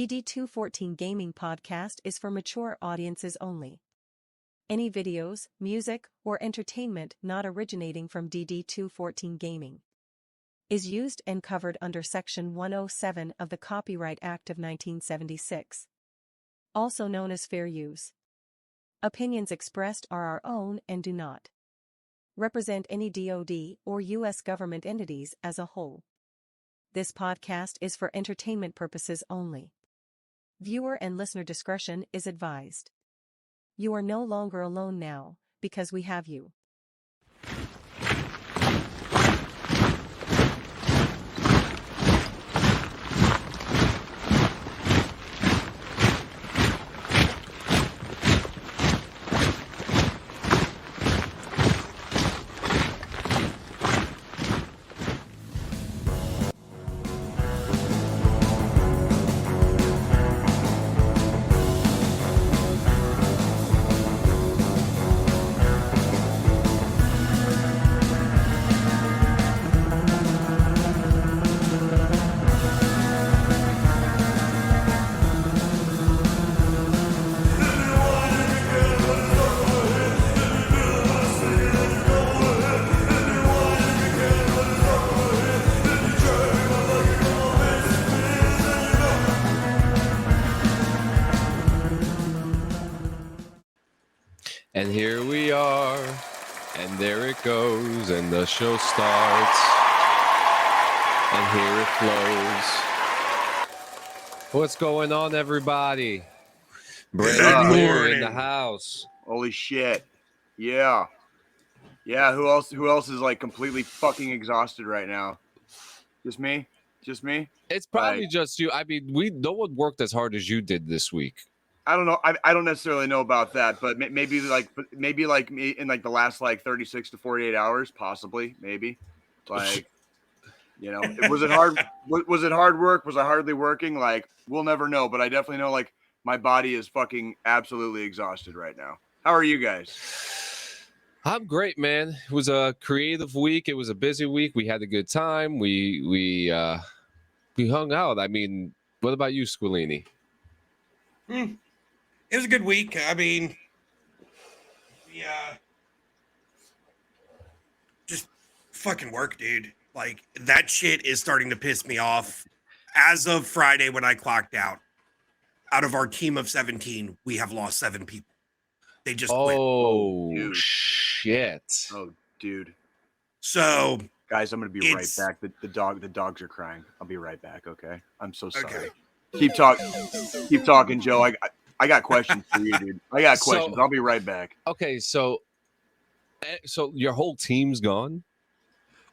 DD214 Gaming Podcast is for mature audiences only. Any videos, music, or entertainment not originating from DD214 Gaming is used and covered under Section 107 of the Copyright Act of 1976, also known as fair use. Opinions expressed are our own and do not represent any DoD or U.S. government entities as a whole. This podcast is for entertainment purposes only. Viewer and listener discretion is advised. You are no longer alone now, because we have you. And here we are, and there it goes, and the show starts, and here it flows. What's going on, everybody? Brandon here in the house. Holy shit. Yeah. Yeah, who else is like completely fucking exhausted right now? Just me? It's probably just you. I mean, no one worked as hard as you did this week. I don't know. I don't necessarily know about that, but maybe like me in like the last like 36 to 48 hours, possibly, maybe. Like, you know, was it hard? Was it hard work? Was I hardly working? Like, we'll never know. But I definitely know like my body is fucking absolutely exhausted right now. How are you guys? I'm great, man. It was a creative week. It was a busy week. We had a good time. We hung out. I mean, what about you, Squillini? It was a good week. I mean, just fucking work, dude. Like, that shit is starting to piss me off. As of Friday, when I clocked out of our team of 17, we have lost 7 people. They just quit. Oh, shit. Oh, dude. So, guys, I'm gonna be right back. The dogs are crying. I'll be right back. Okay. I'm so sorry. Okay. Keep talking, Joe. I got questions for you, dude. I got questions. I'll be right back. Okay, so your whole team's gone?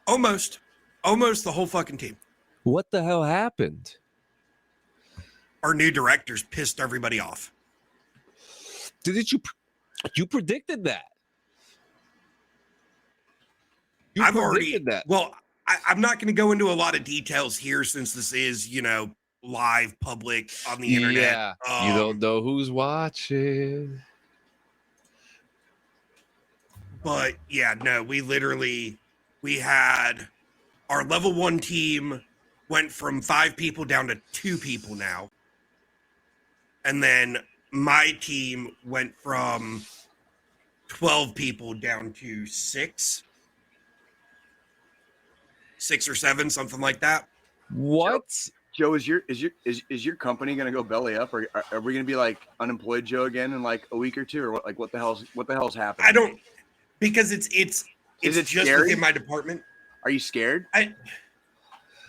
Almost the whole fucking team. What the hell happened? Our new directors pissed everybody off. You predicted that? I've already that. Well, I'm not going to go into a lot of details here since this is, live public on the internet. Yeah, you don't know who's watching. But yeah, no, we had our level 1 team went from 5 people down to 2 people now. And then my team went from 12 people down to 6 or 7, something like that. What? Joe, is your company gonna go belly up, or are we gonna be like unemployed Joe again in like a week or two, or what? Like what the hell's happening? I don't, because it's just scary? within my department. Are you scared?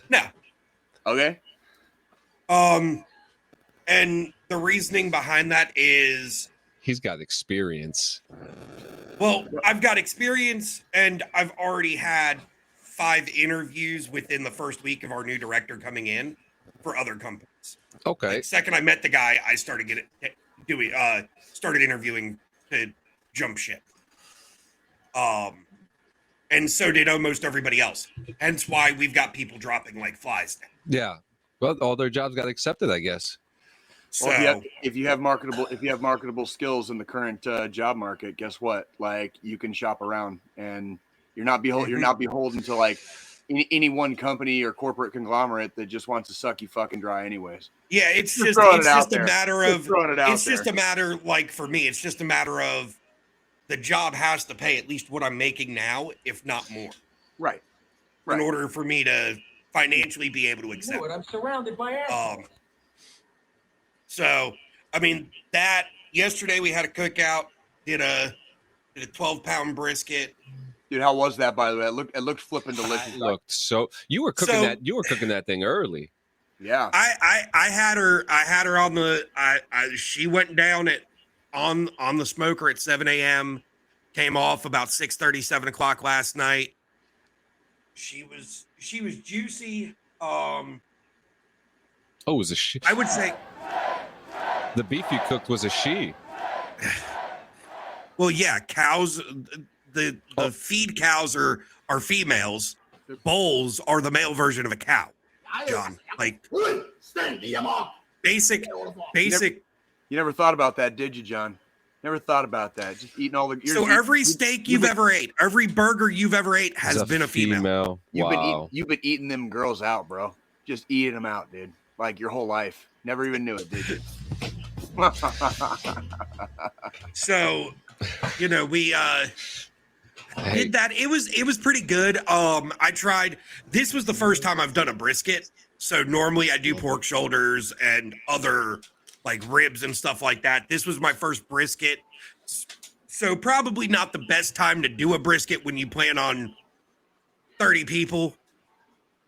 No. Okay. And the reasoning behind that is he's got experience. Well, I've got experience, and I've already had 5 interviews within the first week of our new director coming in for other companies. Okay. Like, second I met the guy, I started interviewing to jump ship. And so did almost everybody else. Hence why we've got people dropping like flies now. Yeah. Well, all their jobs got accepted, I guess. So well, if you have marketable skills in the current job market, guess what? Like, you can shop around, and you're not beholden to like any one company or corporate conglomerate that just wants to suck you fucking dry anyways. Yeah, it's Just just throwing it's it out just a there. matter Just of throwing it out it's just there. a matter like for me, it's just a matter of the job has to pay at least what I'm making now, if not more, Right. in order for me to financially be able to accept. I'm surrounded by assholes. So I mean that yesterday we had a cookout, did a 12-pound brisket. Dude, how was that, by the way? It looked flipping delicious. It looked so. You were cooking that thing early. Yeah. I had her on the she went down on the smoker at 7 a.m. Came off about 6:30, 7 o'clock last night. She was juicy. Oh, it was a she. I would say The beef you cooked was a she. well, yeah, cows the feed cows are females. Bulls are the male version of a cow. John, like basic. You never thought about that, did you, John? Never thought about that. Just eating all the. So every steak you've ever ate, every burger you've ever ate has been a female. You've been eating them girls out, bro. Just eating them out, dude. Like your whole life. Never even knew it, did you? So, you know, we did that. It was pretty good. I tried. This was the first time I've done a brisket. So normally I do pork shoulders and other like ribs and stuff like that. This was my first brisket. So probably not the best time to do a brisket when you plan on 30 people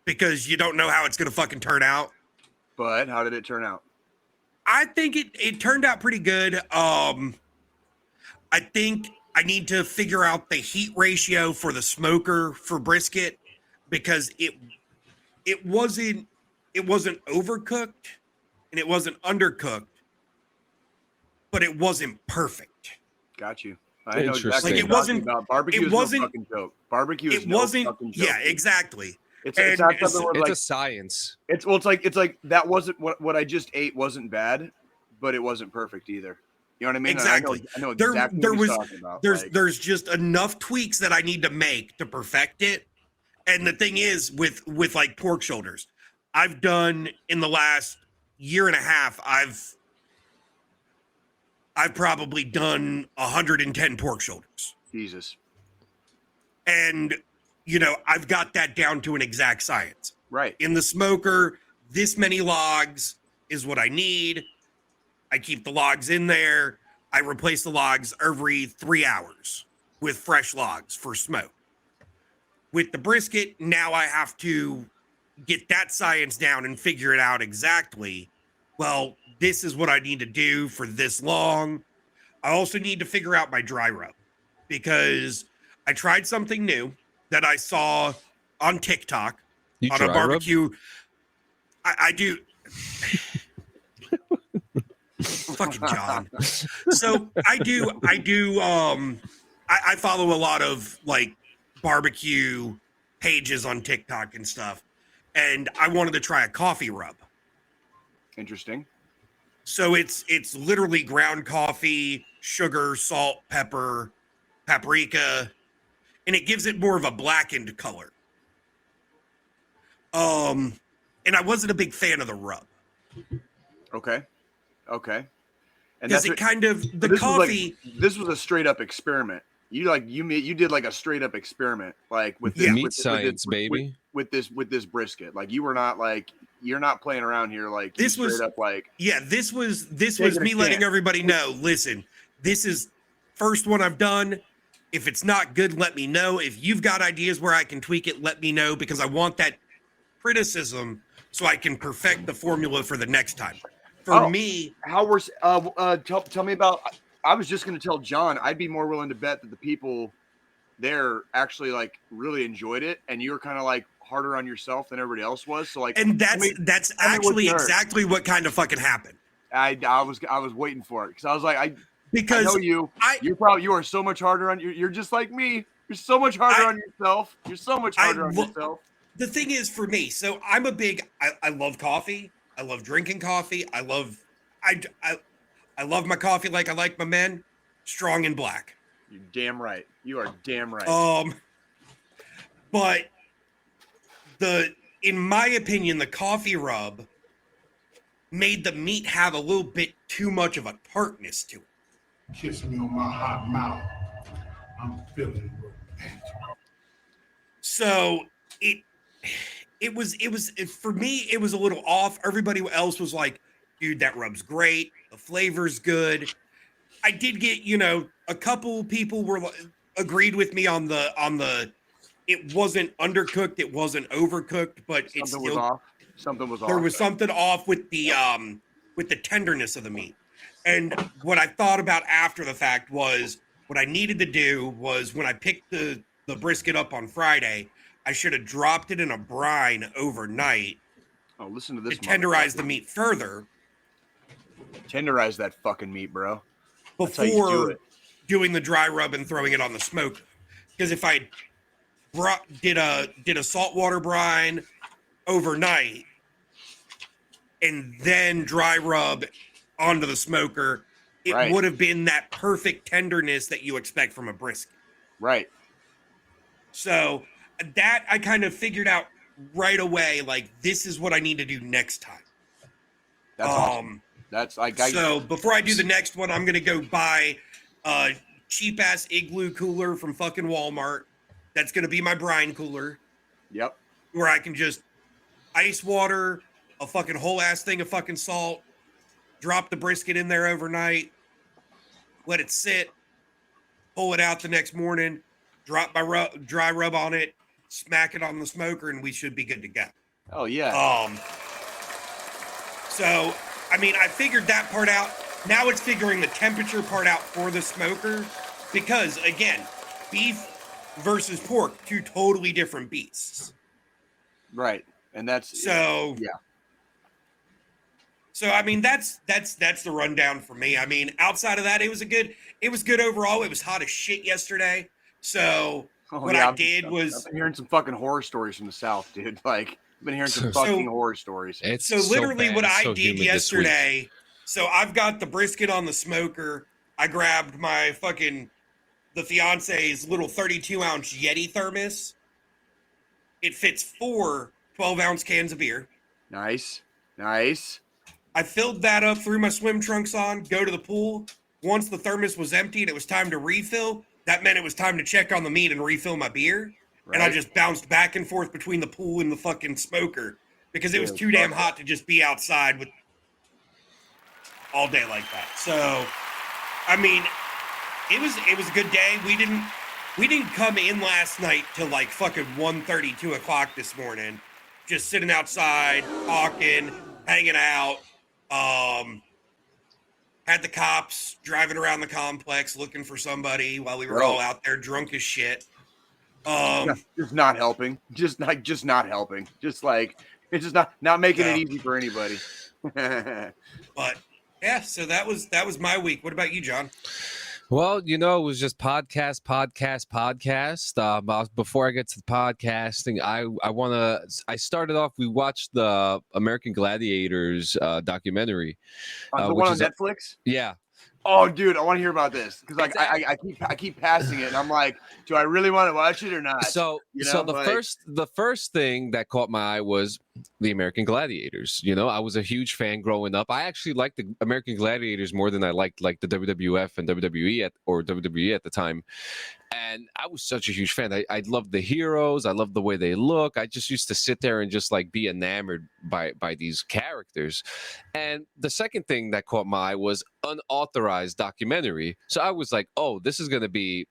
because you don't know how it's going to fucking turn out. But how did it turn out? I think it turned out pretty good. I think I need to figure out the heat ratio for the smoker for brisket because it wasn't overcooked and it wasn't undercooked, but it wasn't perfect. Got you. I know Interesting. exactly Like what it you're wasn't. talking about. Barbecue It is wasn't. no fucking joke. Barbecue is It no wasn't. fucking joke. Yeah, exactly. It's And not something where It's like a science. it's like that wasn't what I just ate wasn't bad, but it wasn't perfect either. You know what I mean? Exactly. I know There exactly what he's talking about. There's just enough tweaks that I need to make to perfect it. And the thing is with like pork shoulders, I've done in the last year and a half, I've probably done 110 pork shoulders. Jesus. And you know, I've got that down to an exact science. Right. In the smoker, this many logs is what I need. I keep the logs in there. I replace the logs every 3 hours with fresh logs for smoke. With the brisket, now I have to get that science down and figure it out exactly. Well, this is what I need to do for this long. I also need to figure out my dry rub because I tried something new that I saw on TikTok You on dry a rub? barbecue. I do. Fucking John. So I follow a lot of like barbecue pages on TikTok and stuff. And I wanted to try a coffee rub. Interesting. So it's literally ground coffee, sugar, salt, pepper, paprika, and it gives it more of a blackened color. And I wasn't a big fan of the rub. Okay. And Because it kind of the this coffee. this was a straight up experiment. You did like a straight up experiment, like with The this, meat with, science, baby. With this brisket. Like you were not like you're not playing around here. Like This you was- straight up like Yeah, this was Taking a me letting chance. everybody know. Listen, this is first one I've done. If it's not good, let me know. If you've got ideas where I can tweak it, let me know because I want that criticism so I can perfect the formula for the next time. For Oh. me, how we're tell me about. I was just going to tell John. I'd be more willing to bet that the people there actually like really enjoyed it, and you were kind of like harder on yourself than everybody else was. So like, and tell me that's tell me what actually you heard. exactly what kind of fucking happened. I was waiting for it because I was like I Because know you. You are so much harder on you. You're just like me. You're so much harder on yourself. You're so much harder on yourself. the thing is for me, so I'm a big I love coffee. I love drinking coffee. I love my coffee like I like my men, strong and black. You're damn right. You are damn right. But in my opinion, the coffee rub made the meat have a little bit too much of a tartness to it. Kiss me on my hot mouth. I'm feeling romantic. So it was for me, it was a little off. Everybody else was like, dude, that rub's great. The flavor's good. I did get, a couple people agreed with me on the it wasn't undercooked, it wasn't overcooked, but it's Something was off. Something was off. There was something off with the tenderness of the meat. And what I thought about after the fact was what I needed to do was when I picked the brisket up on Friday, I should have dropped it in a brine overnight. Oh, listen to this. To tenderize the meat further. Tenderize that fucking meat, bro. Before doing the dry rub and throwing it on the smoker. Because if I did a saltwater brine overnight and then dry rub onto the smoker, it would have been that perfect tenderness that you expect from a brisket. Right. So that I kind of figured out right away, like, this is what I need to do next time. That's awesome. That's like so before I do the next one, I'm gonna go buy a cheap ass igloo cooler from fucking Walmart. That's gonna be my brine cooler. Yep. Where I can just ice water a fucking whole ass thing of fucking salt, drop the brisket in there overnight, let it sit, pull it out the next morning, drop my dry rub on it, smack it on the smoker, and we should be good to go. Oh yeah. So I mean, I figured that part out. Now it's figuring the temperature part out for the smoker, because again, beef versus pork, two totally different beasts. Right. And that's so yeah. So I mean, that's the rundown for me. I mean, outside of that, it was good overall. It was hot as shit yesterday. So I did was I've been hearing some fucking horror stories from the South, dude. Like, I've been hearing some fucking horror stories. It's so literally bad. What I so did yesterday. So I've got the brisket on the smoker. I grabbed my the fiance's little 32-ounce Yeti thermos. It fits 4 12-ounce cans of beer. Nice. I filled that up, threw my swim trunks on, go to the pool. Once the thermos was empty and it was time to refill, that meant it was time to check on the meat and refill my beer. Right. And I just bounced back and forth between the pool and the fucking smoker because it was too damn hot to just be outside with all day like that. So, I mean, it was a good day. We didn't come in last night till like fucking 1:30, 2 o'clock this morning, just sitting outside, talking, hanging out. Had the cops driving around the complex looking for somebody while we were all out there drunk as shit. Just not helping. Just not helping. Just like it's just not making it easy for anybody. But yeah, so that was my week. What about you, John? Well, it was just podcast. Before I get to the podcasting, I started off, we watched the American Gladiators documentary. The one on Netflix? Yeah. Oh, dude, I want to hear about this because like I keep passing it, and I'm like, do I really want to watch it or not? So the first thing that caught my eye was the American Gladiators. I was a huge fan growing up. I actually liked the American Gladiators more than I liked like the WWF and WWE WWE at the time. And I was such a huge fan. I loved the heroes. I loved the way they look. I just used to sit there and just like be enamored by these characters. And the second thing that caught my eye was unauthorized documentary. So I was like, oh, this is gonna be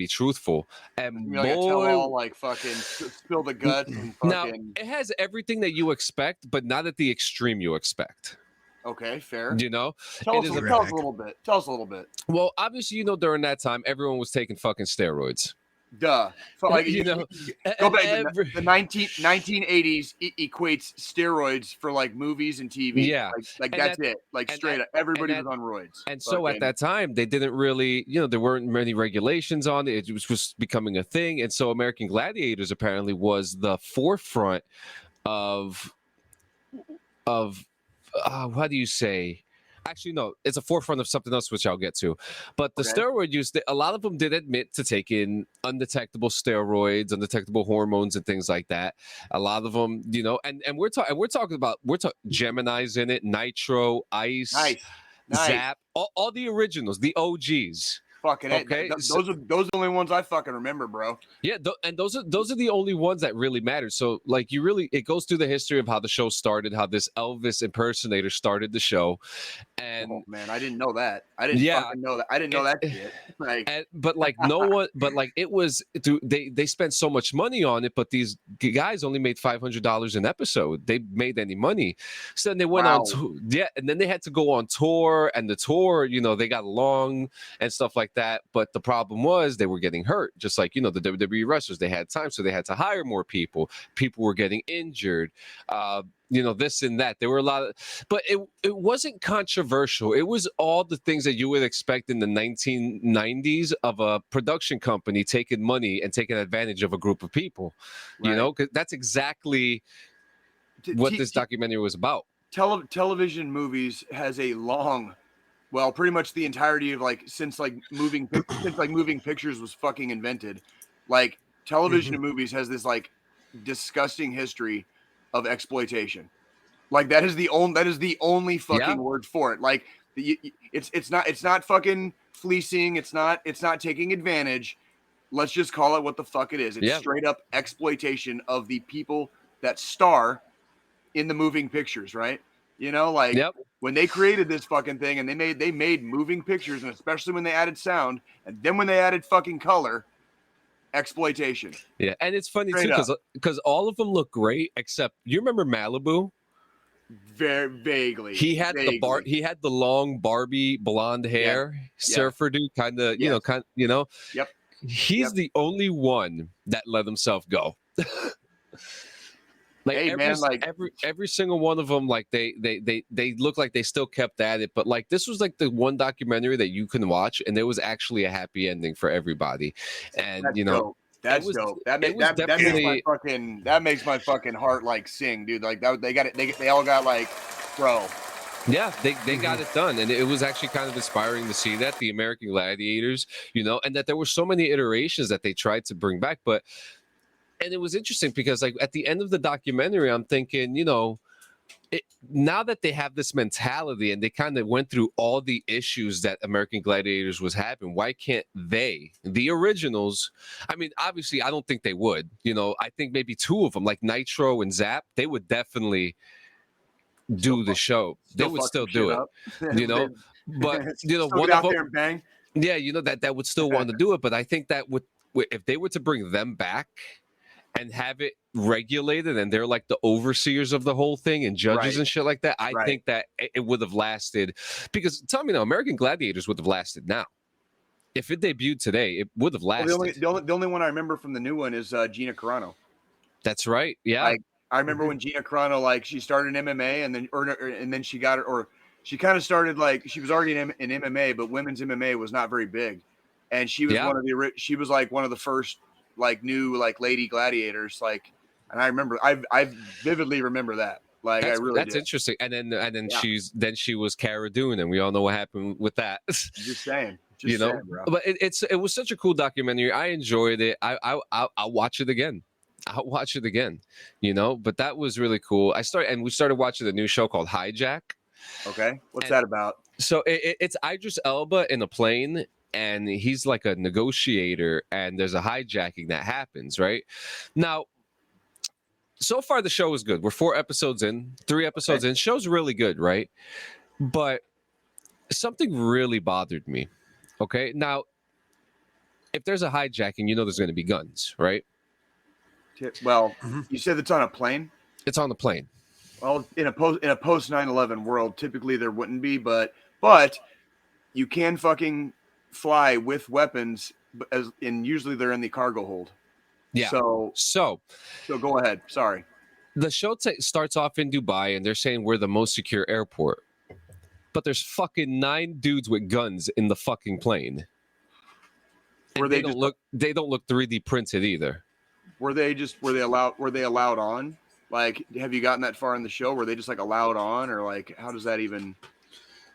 truthful. And boy, tell all like fucking spill the guts. And fucking... Now it has everything that you expect, but not at the extreme you expect. Okay, fair. Tell us a little bit. Tell us a little bit. Well, obviously, during that time, everyone was taking fucking steroids. Duh. Like, go back. The 1980s equates steroids for like movies and TV. Yeah, like that's it. Like straight up, everybody was on roids. And so at that time, they didn't really, there weren't many regulations on it. It was just becoming a thing, and so American Gladiators apparently was the forefront of how do you say? Actually, no, it's a forefront of something else, which I'll get to. But the Okay. steroid use, a lot of them did admit to taking undetectable steroids, undetectable hormones, and things like that. A lot of them, and we're talking about Gemini's in it, Nitro, Ice, Nice. Zap, all the originals, the OGs. Fucking Okay, those are the only ones I fucking remember, bro. Yeah, and those are the only ones that really matter. So like it goes through the history of how the show started, how this Elvis impersonator started the show, and Oh man, I didn't know that. I didn't Yeah. fucking know that. I didn't know that shit. Like, but like no one, but like it was they spent so much money on it, but these guys only made $500 an episode. They made any money, so then they went Wow. on tour. Yeah, and then they had to go on tour, and the tour, they got along and stuff like that. But the problem was they were getting hurt, just like the WWE wrestlers. They had time, so they had to hire more people. People were getting injured. This and that. There were a lot of, but it wasn't controversial. It was all the things that you would expect in the 1990s of a production company taking money and taking advantage of a group of people. Right. 'Cause that's exactly what this documentary was about. television movies has a long, well, pretty much the entirety of since moving pictures was fucking invented. Like television and movies has this disgusting history of exploitation. Like that is the only fucking word for it. Like it's not fucking fleecing. It's not taking advantage. Let's just call it what the fuck it is. It's straight up exploitation of the people that star in the moving pictures, right? When they created this fucking thing and they made moving pictures, and especially when they added sound, and then when they added fucking color, exploitation. Yeah, and it's funny Straight too because all of them look great except you remember Malibu? Very vaguely. He had the long Barbie blonde hair, surfer dude, kind of, Yep. He's the only one that let himself go. Every single one of them, like they look like they still kept at it, but like this was like the one documentary that you can watch, and there was actually a happy ending for everybody, and dope. That's dope. That makes my fucking heart sing, dude. Like that, they all got bro. Yeah, they got it done, and it was actually kind of inspiring to see that the American Gladiators, and that there were so many iterations that they tried to bring back, and it was interesting because at the end of the documentary, I'm thinking, now that they have this mentality and they kind of went through all the issues that American Gladiators was having, why can't they, the originals? I mean, obviously, I don't think they would. I think maybe two of them, like Nitro and Zap, they would definitely do the show. They would still do it, But one of them, bang. Yeah, that would still want to do it. But I think that if they were to bring them back and have it regulated, and they're like the overseers of the whole thing and judges and shit like that, I think that it would have lasted. Because tell me now, American Gladiators would have lasted now. If it debuted today, it would have lasted. Well, the only one I remember from the new one is Gina Carano. That's right. Yeah. I remember when Gina Carano, she started in MMA and then she got it, or she kind of started she was already in MMA, but women's MMA was not very big. And she was one of the first new lady gladiators, and I remember I vividly remember that. That's interesting. And then she was Cara Dune, and we all know what happened with that. Just saying. Bro. But it was such a cool documentary. I enjoyed it. I'll watch it again. I'll watch it again. But that was really cool. We started watching the new show called Hijack. Okay, what's that about? So it's Idris Elba in a plane, and he's like a negotiator, and there's a hijacking that happens, right? Now, so far the show is good. We're 3 episodes in. Show's really good, right? But something really bothered me. Okay, now, if there's a hijacking, there's going to be guns, right? Well, you said it's on a plane? It's on the plane. Well, in a post 9/11 world, typically there wouldn't be, but you can fucking fly with weapons, and usually they're in the cargo hold. Yeah. So go ahead. Sorry. The show starts off in Dubai, and they're saying we're the most secure airport, but there's fucking 9 dudes with guns in the fucking plane. They don't look 3D printed either. Were they allowed on? Have you gotten that far in the show? Were they just allowed on, or how does that even?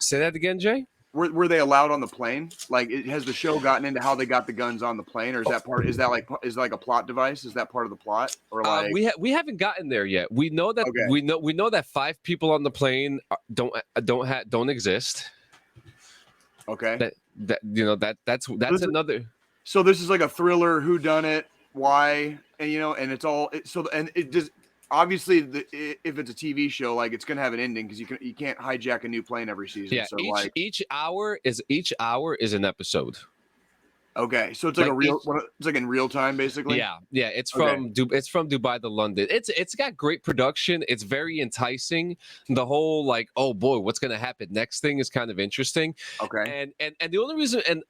Say that again, Jay. Were they allowed on the plane? Like, has the show gotten into how they got the guns on the plane, or is that part? Is that like a plot device? Is that part of the plot, or like we haven't gotten there yet. We know that Okay. we know that 5 people on the plane don't exist. okay? That's Listen- another. So this is like a thriller. Who done it? Why? And and it's all and it just obviously if it's a TV show, like it's gonna have an ending because you can't hijack a new plane every season. Yeah, So each hour is an episode. okay, so it's like like it's like in real time basically. Yeah, it's Okay. from Dubai to London. It's got great production. It's very enticing. The whole like, oh boy, what's gonna happen next thing is kind of interesting. Okay. And the only reason, and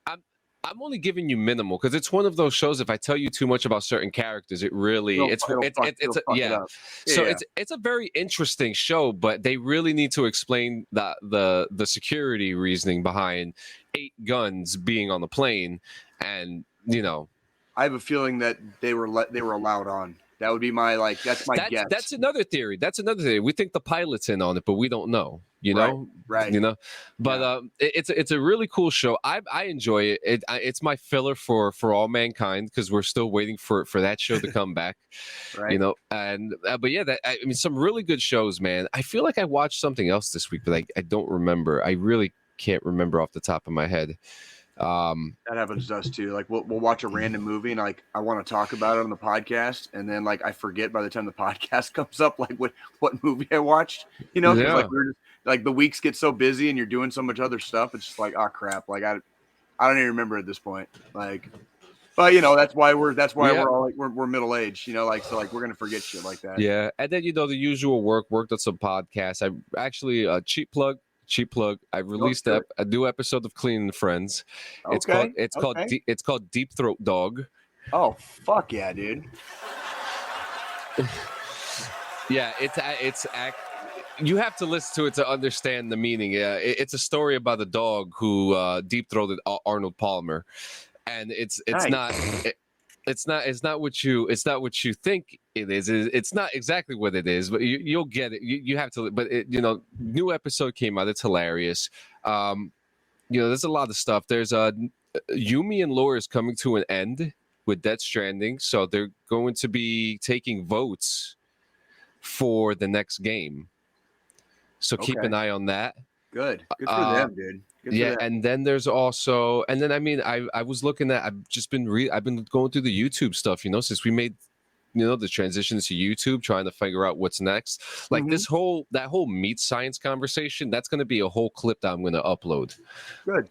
I'm only giving you minimal because it's one of those shows. If I tell you too much about certain characters, it really It'll it's fuck it yeah. up. So Yeah. it's a very interesting show, but they really need to explain the security reasoning behind 8 guns being on the plane, and I have a feeling that they were allowed on. That would be my that's my guess. that's another theory. We think the pilot's in on it, but we don't know. Right. But it's a really cool show. I enjoy it. It's my filler for All Mankind because we're still waiting for that show to come back. Right. And but yeah, I mean, some really good shows, man. I feel like I watched something else this week, but I don't remember. I really can't remember off the top of my head. That happens to us too. Like we'll watch a random movie and like I want to talk about it on the podcast, and then like I forget by the time the podcast comes up like what movie I watched. 'Cause, Yeah. like we're just, like the weeks get so busy and you're doing so much other stuff. It's just like, oh crap, like I don't even remember at this point. Like, but that's why we're all like we're middle aged. Like so like we're gonna forget shit like that. Yeah, and then the usual worked on some podcasts. I actually cheap plug. I released sure. a new episode of Cleaning Friends. It's called Deep Throat Dog. Oh fuck yeah, dude. Yeah, you have to listen to it to understand the meaning. Yeah, it's a story about a dog who deep throated Arnold Palmer, and it's Nice. it's not what you think it is. It's not exactly what it is, but you'll get it. You have to. But new episode came out. It's hilarious. There's a lot of stuff. There's Yumi and Lore is coming to an end with Death Stranding, so they're going to be taking votes for the next game. So keep Okay. an eye on that. Good for them, dude. Good for Yeah, them. and then there's also, and then I mean, I was looking at, I've been going through the YouTube stuff, since we made, the transition to YouTube, trying to figure out what's next. Like Mhm. that whole meat science conversation, that's going to be a whole clip that I'm going to upload. Good.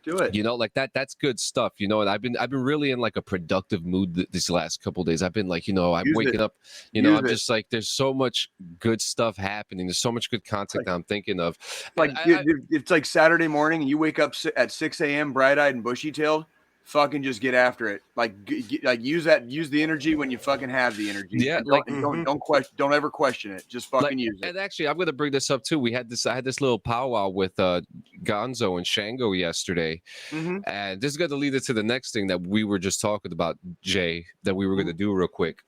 Do it. Like that's good stuff, and I've been really in like a productive mood these last couple of days. I've been like, I'm Use waking it. up, Use I'm it. just like, there's so much good stuff happening. There's so much good content that I'm thinking of. Like And it's like Saturday morning and you wake up at 6 a.m. bright-eyed and bushy-tailed. Fucking just get after it. Like use the energy when you fucking have the energy. Yeah, And like- don't ever question it. Just fucking use it. And actually, I'm going to bring this up too. I had this little powwow with Gonzo and Shango yesterday, Mhm. and this is going to lead us to the next thing that we were just talking about, Jay, that we were going to do real quick.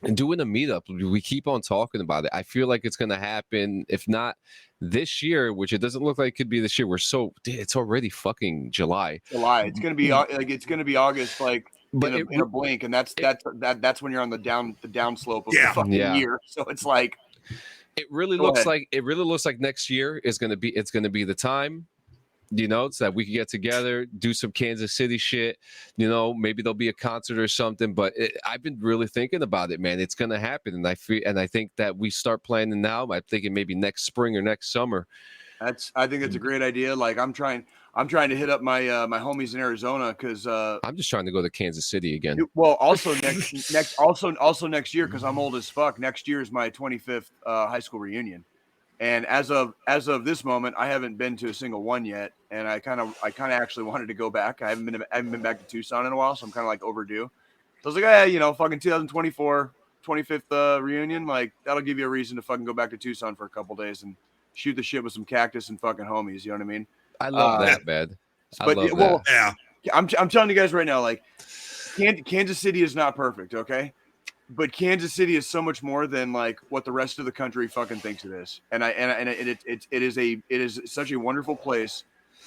And doing a meetup, we keep on talking about it. I feel like it's going to happen, if not this year, which it doesn't look like it could be this year. It's already fucking July. July. It's gonna be it's gonna be August, like But in a blink, and that's when you're on the down slope of Yeah. the fucking Yeah. year. So it's like It really Go looks ahead. like next year is going to be the time, so that we can get together, do some Kansas City shit, maybe there'll be a concert or something. But I've been really thinking about it, man. It's going to happen, and I think that we start planning now. I'm thinking maybe next spring or next summer. I think it's a great idea. Like I'm trying to hit up my my homies in Arizona because I'm just trying to go to Kansas City again. well also next year because I'm old as fuck. Next year is my 25th high school reunion, and as of this moment, I haven't been to a single one yet. And I kind of actually wanted to go back. I haven't been back to Tucson in a while, so I'm kind of like overdue. So I was like, hey, fucking 2024 25th reunion, like that'll give you a reason to fucking go back to Tucson for a couple days and shoot the shit with some cactus and fucking homies. You know what I mean? I love that, man. I but love well, that. Yeah. I'm telling you guys right now, like Kansas City is not perfect. Okay, but Kansas City is so much more than like what the rest of the country fucking thinks it is. And it is such a wonderful place,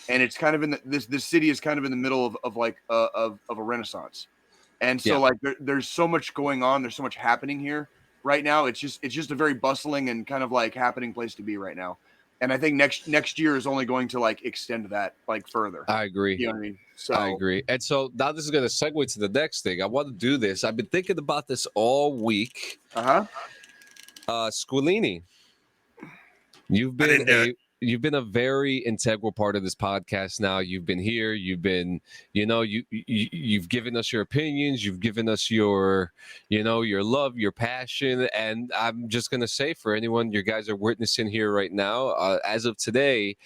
and it's kind of in this city is kind of in the middle of a renaissance. And so like there's so much going on, there's so much happening here right now. It's just a very bustling and kind of like happening place to be right now. And I think next year is only going to like extend that like further. I agree. You know what I mean? So I agree. And so now this is going to segue to the next thing. I want to do this. I've been thinking about this all week. Squillini, you've been a very integral part of this podcast now. You've been here. You've been, you've given us your opinions. You've given us your love, your passion. And I'm just going to say for anyone you guys are witnessing here right now, as of today,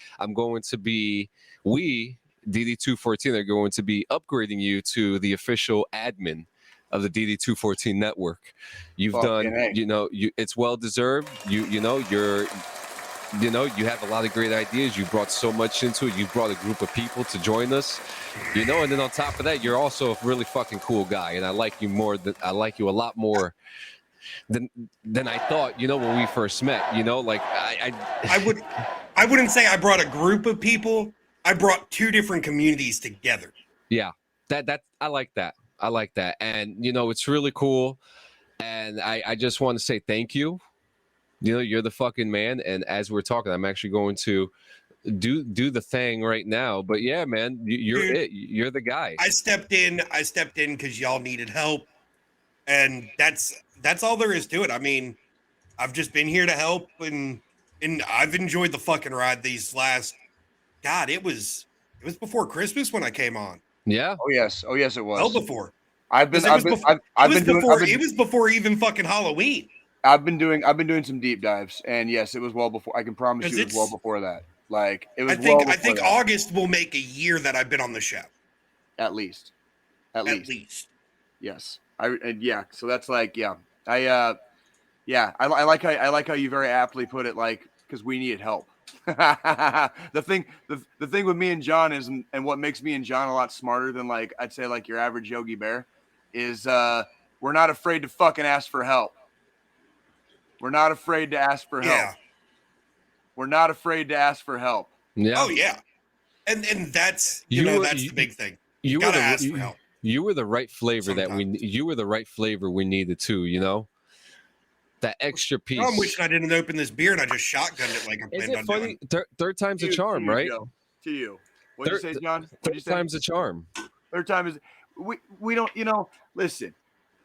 we, DD214, are going to be upgrading you to the official admin of the DD214 network. You've it's well deserved. You have a lot of great ideas. You brought so much into it. You brought a group of people to join us, and then on top of that, you're also a really fucking cool guy. And I like you a lot more than I thought, when we first met, I wouldn't say I brought a group of people. I brought two different communities together. Yeah, I like that. I like that. And, it's really cool. And I just want to say thank you. You're the fucking man. And as we're talking, I'm actually going to do the thing right now. But yeah, man, you're the guy. I stepped in because y'all needed help. And that's all there is to it. I mean, I've just been here to help, and I've enjoyed the fucking ride these last. God, it was before Christmas when I came on. Yeah. Oh yes, it was. Well before. It was before even fucking Halloween. I've been doing some deep dives, and yes, it was well before. I can promise you, it was well before that. Like it was. I think August will make a year that I've been on the show. At least. Yes. So that's like, I like how you very aptly put it, like, because we needed help. the thing with me and John is, and what makes me and John a lot smarter than like I'd say like your average Yogi Bear is we're not afraid to fucking ask for help. We're not afraid to ask for help. Yeah. We're not afraid to ask for help. Yeah. Oh yeah. And that's that's the big thing. You gotta ask for help. You were the right flavor you were the right flavor we needed too, that extra piece. I'm wishing I didn't open this beer and I just shotgunned it like I planned on doing. Third time's a charm, right? To you. What'd you say, John? Third time's a charm. Third time is we don't, listen,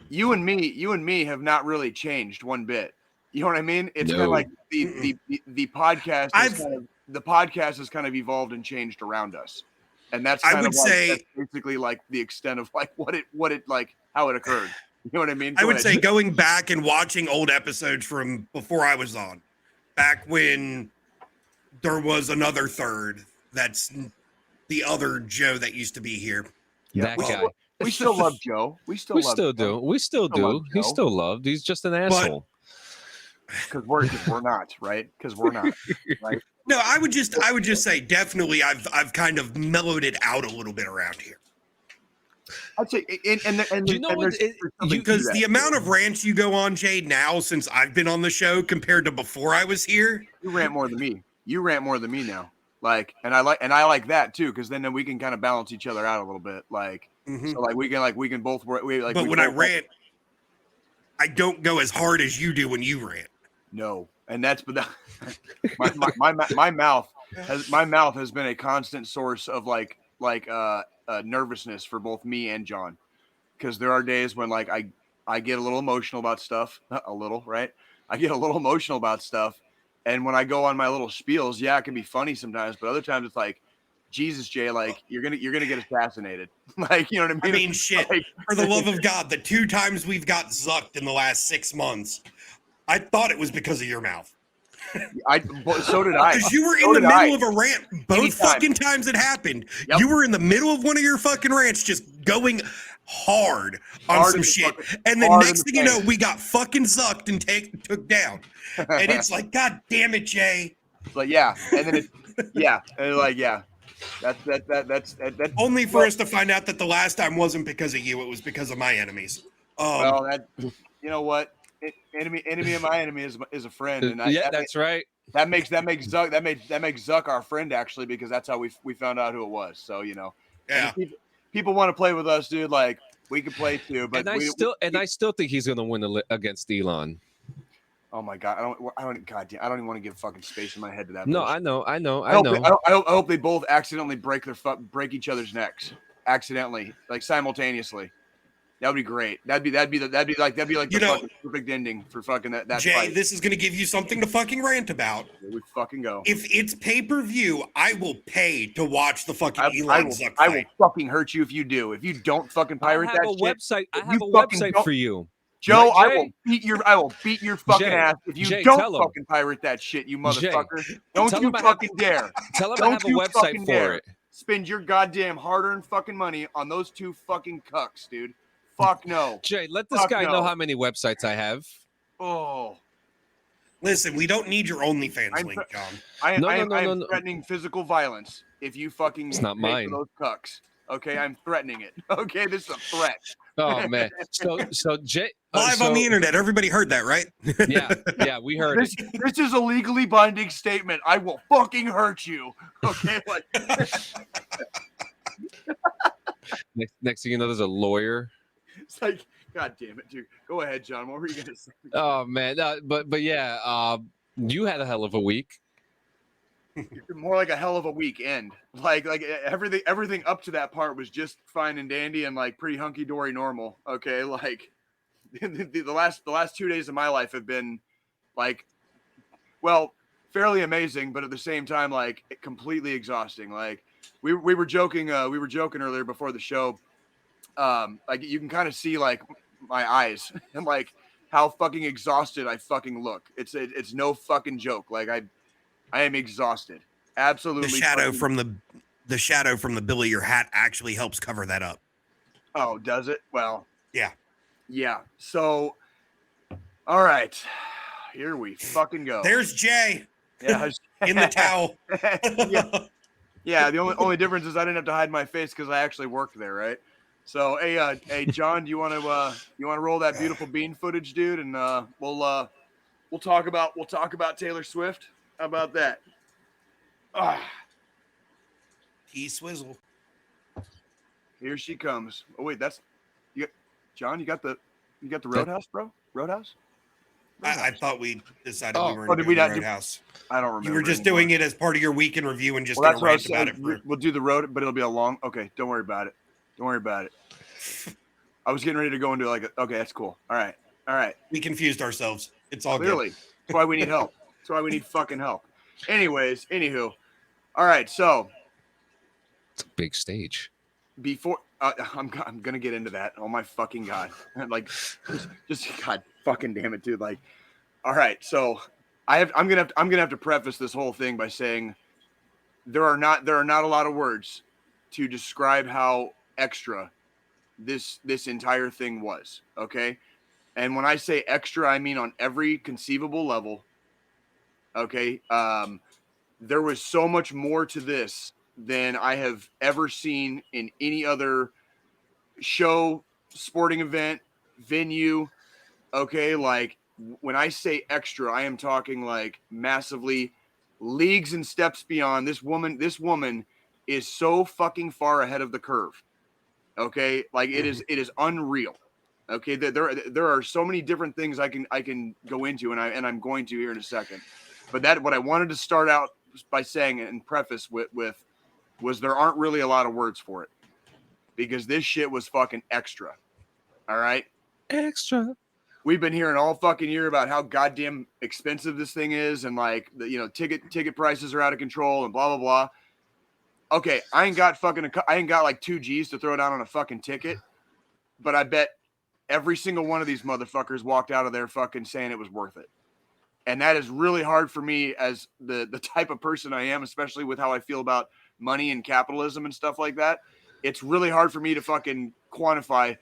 you and me have not really changed one bit. You know what I mean? It's kind of like the podcast the podcast has kind of evolved and changed around us. And that's that's basically like the extent of like what it like how it occurred. You know what I mean? I would say going back and watching old episodes from before I was on, back when there was another third. That's the other Joe that used to be here. That guy. We still love Joe. We still do. We still do. He's still loved. He's just an asshole. Because we're not, right? Because we're not, right? No, I would just say definitely I've kind of mellowed it out a little bit around here. I'd say, and you know what? Because the amount of rants you go on, Jay, now since I've been on the show compared to before I was here, you rant more than me. You rant more than me now. Like, and I like that too, because then we can kind of balance each other out a little bit. Like, so like we can both work. But when I rant, I don't go as hard as you do when you rant. No, and that's my mouth has been a constant source of like nervousness for both me and John, because there are days when like I get a little emotional about stuff, a little, right? I get a little emotional about stuff, and when I go on my little spiels, it can be funny sometimes, but other times it's like, Jesus, Jay, like you're gonna get assassinated, like, you know what I mean? I mean, shit. Like, for the love of God, the 2 times we've got zucked in the last 6 months, I thought it was because of your mouth. So did I. Because you were in the middle of a rant both fucking times it happened. Yep. You were in the middle of one of your fucking rants, just going hard on some shit. And the next thing you know, we got fucking zucked and took down. And it's like, God damn it, Jay. Like, yeah. And then and like, yeah. That's only for us to find out that the last time wasn't because of you, it was because of my enemies. Well, you know what? Enemy of my enemy is a friend, and Yeah, that's right. that makes Zuck our friend actually, because that's how we found out who it was. So you know, and Yeah. if people want to play with us, dude. Like we can play too, but I still think he's gonna win against Elon. oh my god, I don't even want to give fucking space in my head to that. No, bullshit. I know. I hope they both accidentally break each other's necks, accidentally, like simultaneously. That would be great. That'd be like the fucking perfect ending for fucking that Jay, fight. this is going to give you something to fucking rant about. Here we fucking go. If it's pay-per-view, I will pay to watch the fucking I Elon will, Zuck I fight. will fucking hurt you if you do. If you don't fucking pirate that shit. Website. I if have a you fucking website don't- for you. Joe, Right, I will beat your fucking Jay, ass if you Jay, don't tell 'em. fucking pirate that shit, you Jay, motherfucker. Don't tell you 'em I have- fucking dare. Tell him I Don't have a you website fucking for dare. it. Spend your goddamn hard-earned fucking money on those two fucking cucks, dude. Fuck no. Jay, let this Fuck guy no. know how many websites I have. Oh. Listen, we don't need your OnlyFans I'm link, John. I am No. threatening physical violence if you fucking It's not pay for mine. those cucks. Okay, I'm threatening it. Okay, this is a threat. Oh man. So Jay Live on the internet. Everybody heard that, right? Yeah, we heard it. This is a legally binding statement. I will fucking hurt you. Okay, like Next thing you know, there's a lawyer. it's like, god damn it, dude. Go ahead, John. What were you gonna say? Oh man, but yeah, you had a hell of a week. More like a hell of a weekend. Like everything up to that part was just fine and dandy and like pretty hunky dory normal. Okay, like the last 2 days of my life have been like, well, fairly amazing, but at the same time like completely exhausting. Like we were joking earlier before the show. Like you can kind of see like my eyes and like how fucking exhausted I fucking look. It's no fucking joke. Like I am exhausted. Absolutely. The shadow from the bill of your hat actually helps cover that up. Oh, does it? Well, Yeah. yeah. So, all right, here we fucking go. There's Jay yeah, in the towel. yeah. The only difference is I didn't have to hide my face because I actually worked there, right? So, hey, John, do you want to roll that beautiful bean footage, dude? And we'll talk about Taylor Swift. How about that? T-Swizzle. Here she comes. Oh wait, John. You got the Roadhouse, bro? Roadhouse? I thought we decided we weren't did doing we the not do- Roadhouse. I don't remember. You were just anymore. doing it as part of your week in review and just Well, going that's to what I rant was about saying. it. We'll do the road, but it'll be a long. Okay, don't worry about it. Don't worry about it. I was getting ready to go into okay, that's cool. All right. We confused ourselves. It's all Clearly, that's why we need help. That's why we need fucking help. Anywho, all right. So It's a big stage. before I'm gonna get into that. Oh my fucking god! Like, just god fucking damn it, dude. Like, all right. So I'm gonna have to preface this whole thing by saying there are not a lot of words to describe how extra this entire thing was. Okay, and when I say extra, I mean on every conceivable level. Okay, there was so much more to this than I have ever seen in any other show, sporting event, venue. Okay, like when I say extra, I am talking like massively leagues and steps beyond. This woman is so fucking far ahead of the curve. Okay, like it is unreal. Okay, there are so many different things I can go into, and I'm going to here in a second. But what I wanted to start out by saying and preface with was there aren't really a lot of words for it, because this shit was fucking extra. All right, Extra. we've been hearing all fucking year about how goddamn expensive this thing is, and like ticket prices are out of control and blah blah blah. Okay, I ain't got like 2 G's to throw down on a fucking ticket, but I bet every single one of these motherfuckers walked out of there fucking saying it was worth it. And that is really hard for me as the type of person I am, especially with how I feel about money and capitalism and stuff like that. It's really hard for me to fucking quantify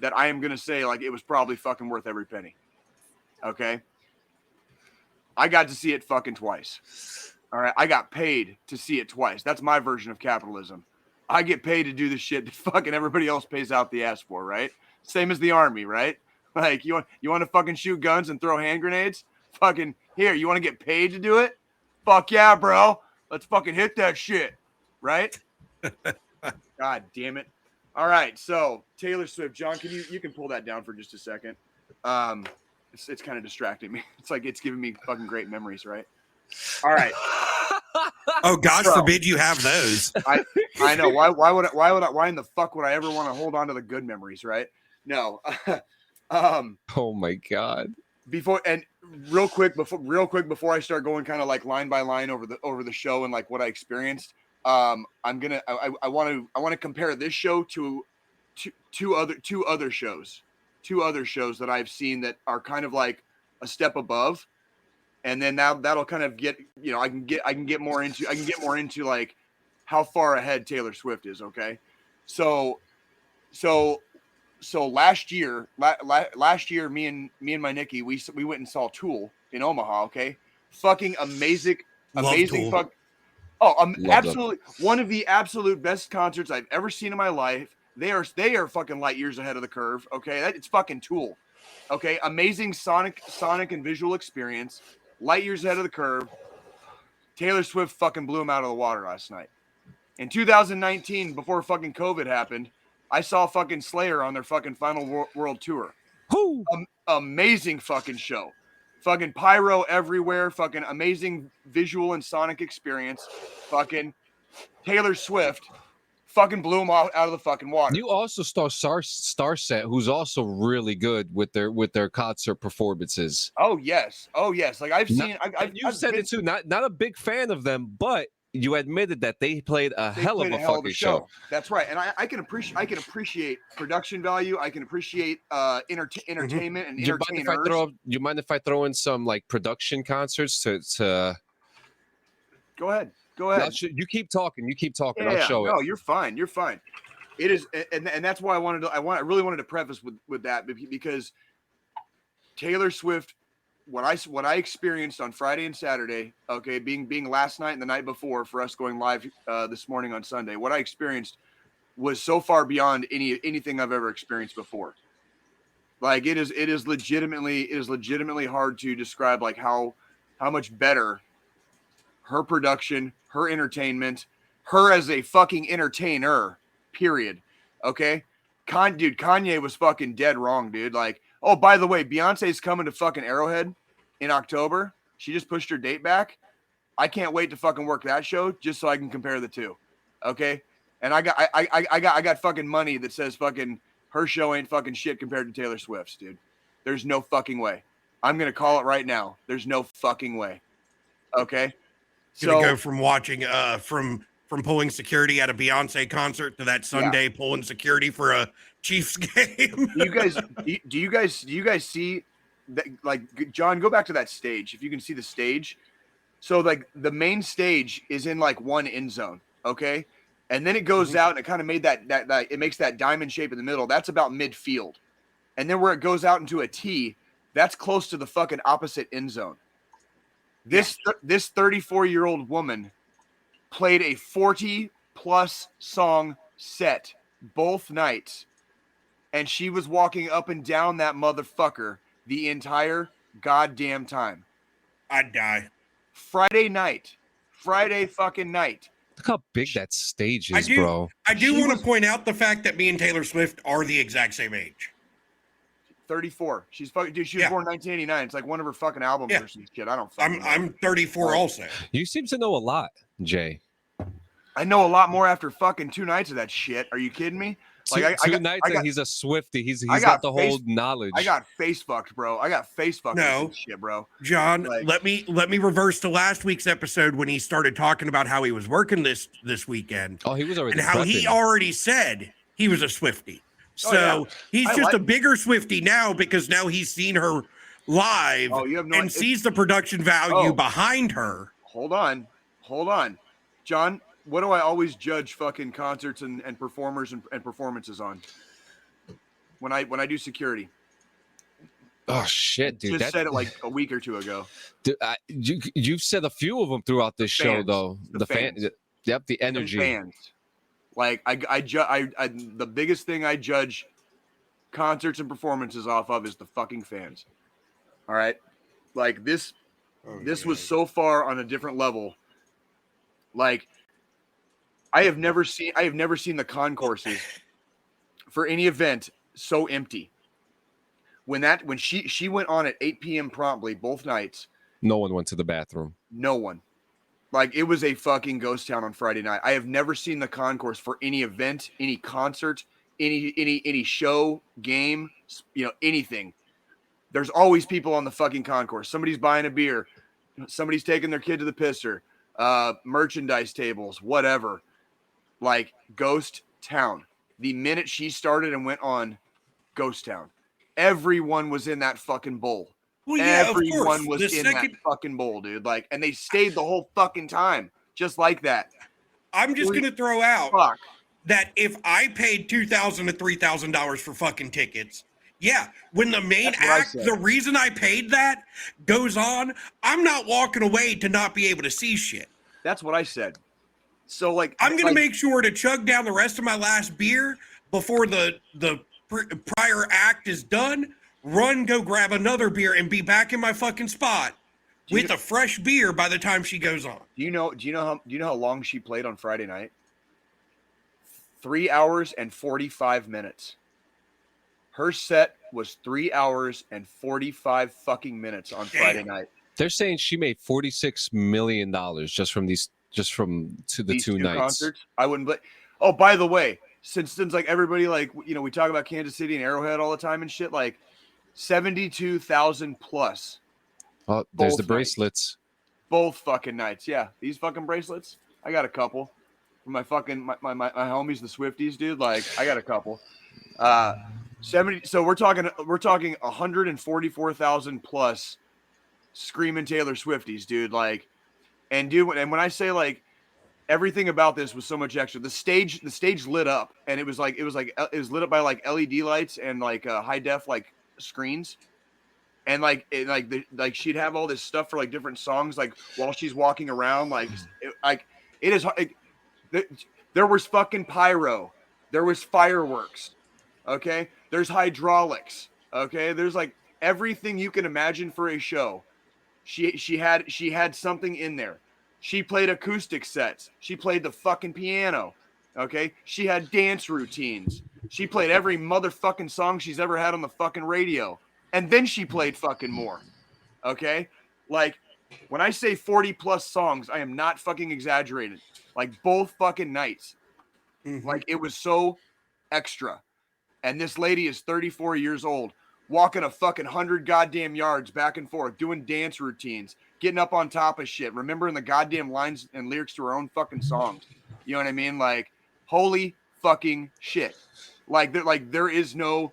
that I am going to say like it was probably fucking worth every penny. Okay. I got to see it fucking twice. All right. I got paid to see it twice. That's my version of capitalism. I get paid to do the shit that fucking everybody else pays out the ass for, right? Same as the army, right? Like, you want to fucking shoot guns and throw hand grenades? Fucking here. You want to get paid to do it? Fuck yeah, bro. Let's fucking hit that shit. Right? God damn it. All right. So Taylor Swift, John, you can pull that down for just a second. It's kind of distracting me. It's like it's giving me fucking great memories, right? All right. Oh, God So- forbid you have those. I know. Why in the fuck would I ever want to hold on to the good memories, right? No. Oh my God. Real quick before I start going kind of like line by line over the show and like what I experienced, I want to compare this show to two other shows that I've seen that are kind of like a step above, and then that'll kind of get, you know, I can get more into like how far ahead Taylor Swift is. Okay, so last year, me and my Nikki, we went and saw Tool in Omaha. Okay, fucking amazing Tool. fuck. Oh, absolutely one of the absolute best concerts I've ever seen in my life. They are fucking light years ahead of the curve. Okay, it's fucking Tool. Okay, amazing sonic and visual experience, light years ahead of the curve. Taylor Swift fucking blew him out of the water last night. In 2019, before fucking COVID happened, I saw fucking Slayer on their fucking final world tour. Who? Amazing fucking show. Fucking pyro everywhere. Fucking amazing visual and sonic experience. Fucking Taylor Swift fucking blew them out of the fucking water. You also saw Starset, who's also really good with their concert performances. Oh yes. Like I've seen. You said it too. Not a big fan of them, but you admitted that they played a hell of a fucking show. That's right, and I can appreciate production value. I can appreciate entertainment and entertainers. You mind if I throw in some like production concerts to? Go ahead. You keep talking. Yeah, I'll show it. No, you're fine. It is, and that's why I really wanted to preface with that, because Taylor Swift, what I experienced on Friday and Saturday, okay, being last night and the night before for us going live this morning on Sunday, what I experienced was so far beyond anything I've ever experienced before. Like it is legitimately hard to describe like how much better her production, her entertainment, her as a fucking entertainer, period. Okay? Kanye was fucking dead wrong, dude. Like, oh, by the way, Beyonce's coming to fucking Arrowhead in October. She just pushed her date back. I can't wait to fucking work that show just so I can compare the two. Okay? And I got fucking money that says fucking her show ain't fucking shit compared to Taylor Swift's, dude. There's no fucking way. I'm gonna call it right now. There's no fucking way. Okay? Gonna go from watching from pulling security at a Beyonce concert to that Sunday pulling security for a Chiefs game. Do you guys see that? Like, John, go back to that stage if you can see the stage. So like the main stage is in like one end zone, okay, and then it goes out and it kind of made that it makes that diamond shape in the middle. That's about midfield, and then where it goes out into a T, that's close to the fucking opposite end zone. This 34-year-old woman played a 40+ song set both nights, and she was walking up and down that motherfucker the entire goddamn time. I'd die. Friday fucking night. Look how big that stage is, bro. I do want to point out the fact that me and Taylor Swift are the exact same age. 34. She's fucking dude. She was born in 1989. It's like one of her fucking albums or some shit. I don't. I'm 34 also. You seem to know a lot, Jay. I know a lot more after fucking 2 nights of that shit. Are you kidding me? Like two nights, and he's a Swiftie. He's got the whole knowledge. I got face fucked, bro. I got face fucked. No shit, bro. John, let me reverse to last week's episode when he started talking about how he was working this weekend. Oh, he was already and how he already said he was a Swiftie. So he's just a bigger Swiftie now because now he's seen her live and sees the production value behind her. Hold on, John. What do I always judge fucking concerts and performers and performances on? When I do security. Oh shit, dude! Just said it like a week or two ago. Dude, you've said a few of them throughout this show, though. The fans. Yep, the energy. Fans. Like I the biggest thing I judge concerts and performances off of is the fucking fans. All right, like this was so far on a different level. Like I have never seen the concourses for any event so empty. When she went on at 8 p.m. promptly both nights, No one went to the bathroom. no one. Like it was a fucking ghost town on Friday night. I have never seen the concourse for any event, any concert, any show, game, anything. There's always people on the fucking concourse. Somebody's buying a beer, somebody's taking their kid to the pisser, merchandise tables, whatever. Like ghost town. The minute she started and went on, ghost town. Everyone was in that fucking bowl. Well, yeah, Everyone was the in second, that fucking bowl, dude. Like, and they stayed the whole fucking time, just like that. I'm just gonna throw out Fuck. that if I paid $2,000 to $3,000 for fucking tickets, yeah, when the main That's what I act, said. the reason I paid that goes on, I'm not walking away to not be able to see shit. That's what I said. So, like, I'm gonna make sure to chug down the rest of my last beer before the prior act is done. Run, go grab another beer, and be back in my fucking spot with a fresh beer by the time she goes on. Do you know how long she played on Friday night? 3 hours and 45 minutes. Her set was 3 hours and 45 fucking minutes on Friday night. They're saying she made $46 million just from these These two nights. concerts. I wouldn't blame. Oh, by the way, since like everybody like we talk about Kansas City and Arrowhead all the time and shit, like 72,000 plus. Oh, there's Both the bracelets. Both fucking nights. Yeah, these fucking bracelets. I got a couple from my fucking my homies, the Swifties, dude. Like I got a couple. 70. So we're talking 144,000 plus screaming Taylor Swifties, dude. Like, and when I say like everything about this was so much extra, the stage lit up, and it was lit up by like LED lights and like high def like screens. And she'd have all this stuff for like different songs, like while she's walking around, there was fucking pyro, there was fireworks, okay, there's hydraulics, okay, there's like everything you can imagine for a show. She had something in there. She played acoustic sets. She played the fucking piano, okay. She had dance routines. She played every motherfucking song she's ever had on the fucking radio. And then she played fucking more. Okay? Like, when I say 40 plus songs, I am not fucking exaggerating. Like, both fucking nights. Mm-hmm. Like, it was so extra. And this lady is 34 years old, walking a fucking 100 goddamn yards back and forth, doing dance routines, getting up on top of shit, remembering the goddamn lines and lyrics to her own fucking songs. You know what I mean? Like, holy fucking shit. Like, there is no,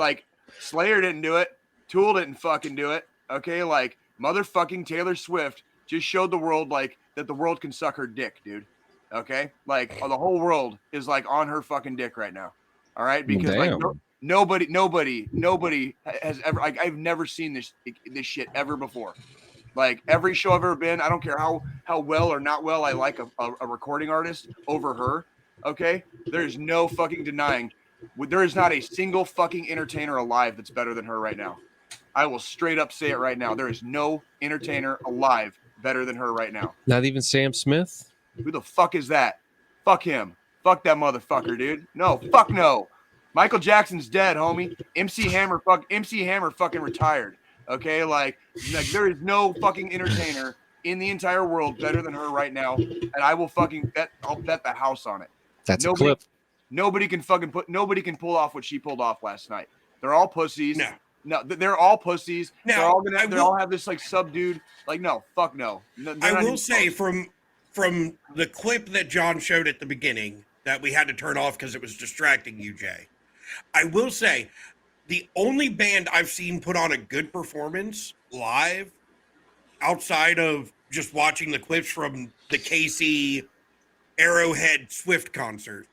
like, Slayer didn't do it. Tool didn't fucking do it. Okay, like motherfucking Taylor Swift just showed the world like that the world can suck her dick, dude. Okay, like the whole world is like on her fucking dick right now. All right, because like nobody has ever. Like I've never seen this shit ever before. Like every show I've ever been, I don't care how well or not well I like a recording artist over her. Okay, there's no fucking denying. There is not a single fucking entertainer alive that's better than her right now. I will straight up say it right now. There is no entertainer alive better than her right now. Not even Sam Smith? Who the fuck is that? Fuck him. Fuck that motherfucker, dude. No, fuck no. Michael Jackson's dead, homie. MC Hammer fucking retired. Okay, like there is no fucking entertainer in the entire world better than her right now, and I will fucking bet. I'll bet the house on it. That's a clip. Nobody can pull off what she pulled off last night. They're all pussies. No, they're all pussies. Now, they all have this like subdued, like no, fuck no. I will say from the clip that John showed at the beginning that we had to turn off because it was distracting you, Jay. I will say the only band I've seen put on a good performance live outside of just watching the clips from the KC Arrowhead Swift concert,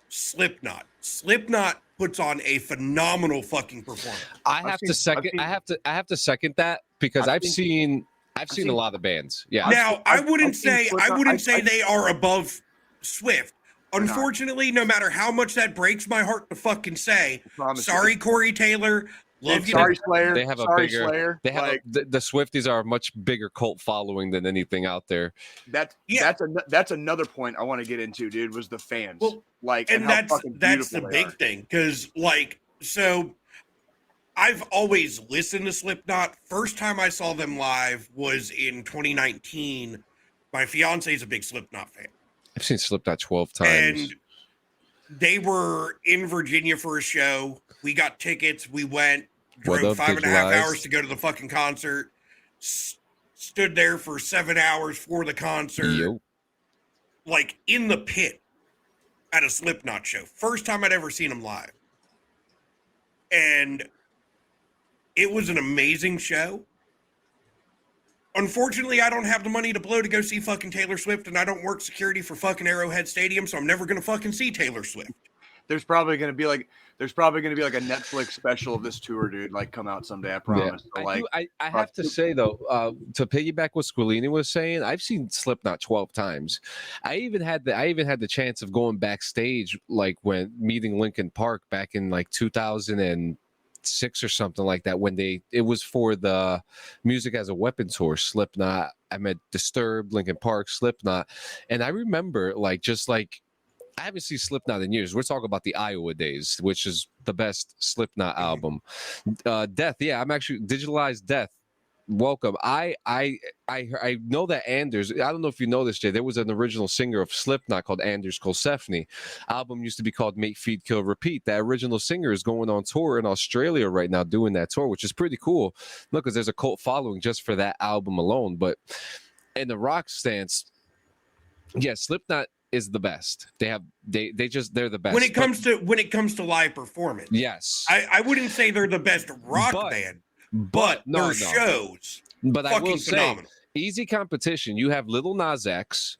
Slipknot. Slipknot puts on a phenomenal fucking performance. I have to second that because I've seen a lot of bands. Yeah. Now I wouldn't say they are above Swift Unfortunately, no matter how much that breaks my heart to fucking say, Promise sorry, you. Corey Taylor. Love you. Sorry, Slayer. They have a Sorry, bigger. Slayer. They have like, the Swifties are a much bigger cult following than anything out there. that's another point I want to get into, dude. Was the fans like, and how that's fucking the beautiful they big are. thing, because so I've always listened to Slipknot. First time I saw them live was in 2019. My fiance is a big Slipknot fan. I've seen Slipknot 12 times. And they were in Virginia for a show. We got tickets. We went, drove 5.5 hours to go to the fucking concert. Stood there for 7 hours for the concert. Yo. Like in the pit at a Slipknot show. First time I'd ever seen them live. And it was an amazing show. Unfortunately, I don't have the money to blow to go see fucking Taylor Swift, and I don't work security for fucking Arrowhead Stadium, so I'm never gonna fucking see Taylor Swift. There's probably gonna be like a Netflix special of this tour, dude. Like, come out someday, I promise. Yeah. So, I have to say though, to piggyback what Squilini was saying, I've seen Slipknot 12 times. I even had the chance of going backstage, like when meeting Linkin Park back in like 2006 or something like that, when it was for the Music as a Weapon tour. Slipknot, I met Disturbed, Linkin Park, Slipknot, and I remember I haven't seen Slipknot in years. We're talking about the Iowa days, which is the best Slipknot album. Death, yeah, I'm actually digitalized Death. Welcome. I know that Anders. I don't know if you know this, Jay. There was an original singer of Slipknot called Anders Kolsefny. Album used to be called Mate, Feed, Kill, Repeat. That original singer is going on tour in Australia right now, doing that tour, which is pretty cool. Look, because there's a cult following just for that album alone. But in the rock stance, yeah, Slipknot is the best. They're the best When it comes to live performance. Yes. I wouldn't say they're the best rock band, but their shows. But I will phenomenal. say, easy competition. You have Lil Nas X.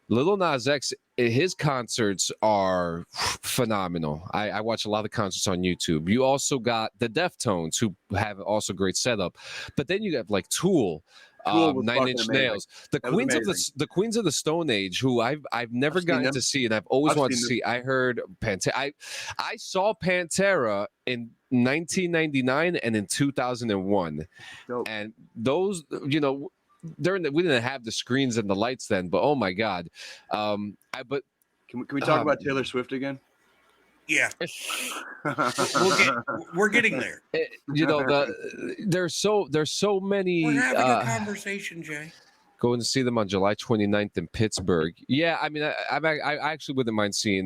Lil Nas X, his concerts are phenomenal. I watch a lot of concerts on YouTube. You also got the Deftones, who have also great setup. But then you have like Tool, Nine Inch Nails, the Queens of the Stone Age, who I've never gotten to see, and I've always wanted to see. I heard Pantera. I saw Pantera in 1999 and in 2001. Dope. And those, we didn't have the screens and the lights then, but oh my god. Can we talk about Taylor Swift again? Yeah, we're getting there. There's so many. We're having a conversation, Jay. Going to see them on July 29th in Pittsburgh. Yeah, I mean, I actually wouldn't mind seeing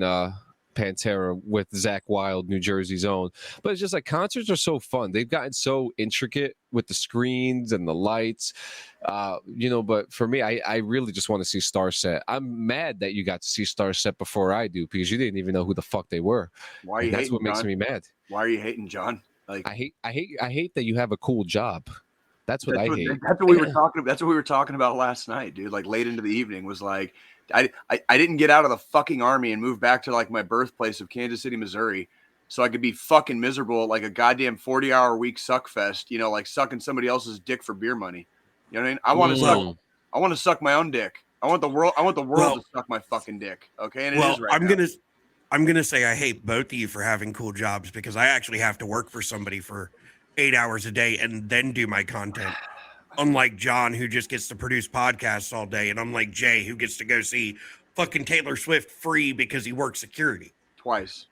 Pantera with Zakk Wylde, New Jersey's own. But it's just like concerts are so fun. They've gotten so intricate with the screens and the lights, But for me, I really just want to see Starset. I'm mad that you got to see Starset before I do, because you didn't even know who the fuck they were. Why are you That's hating, what makes John? me mad. Why are you hating, John? Like, I hate that you have a cool job. That's what I hate. That's what we were talking about. That's what we were talking about last night, dude. Like late into the evening was like, I didn't get out of the fucking army and move back to like my birthplace of Kansas City, Missouri, so I could be fucking miserable at like a goddamn 40-hour week suck fest, like sucking somebody else's dick for beer money. You know what I mean? I want to suck my own dick. I want the world to suck my fucking dick. Okay. And it is right now. I'm gonna say I hate both of you for having cool jobs, because I actually have to work for somebody for 8 hours a day and then do my content. Unlike John, who just gets to produce podcasts all day, and unlike Jay, who gets to go see fucking Taylor Swift free because he works security. Twice.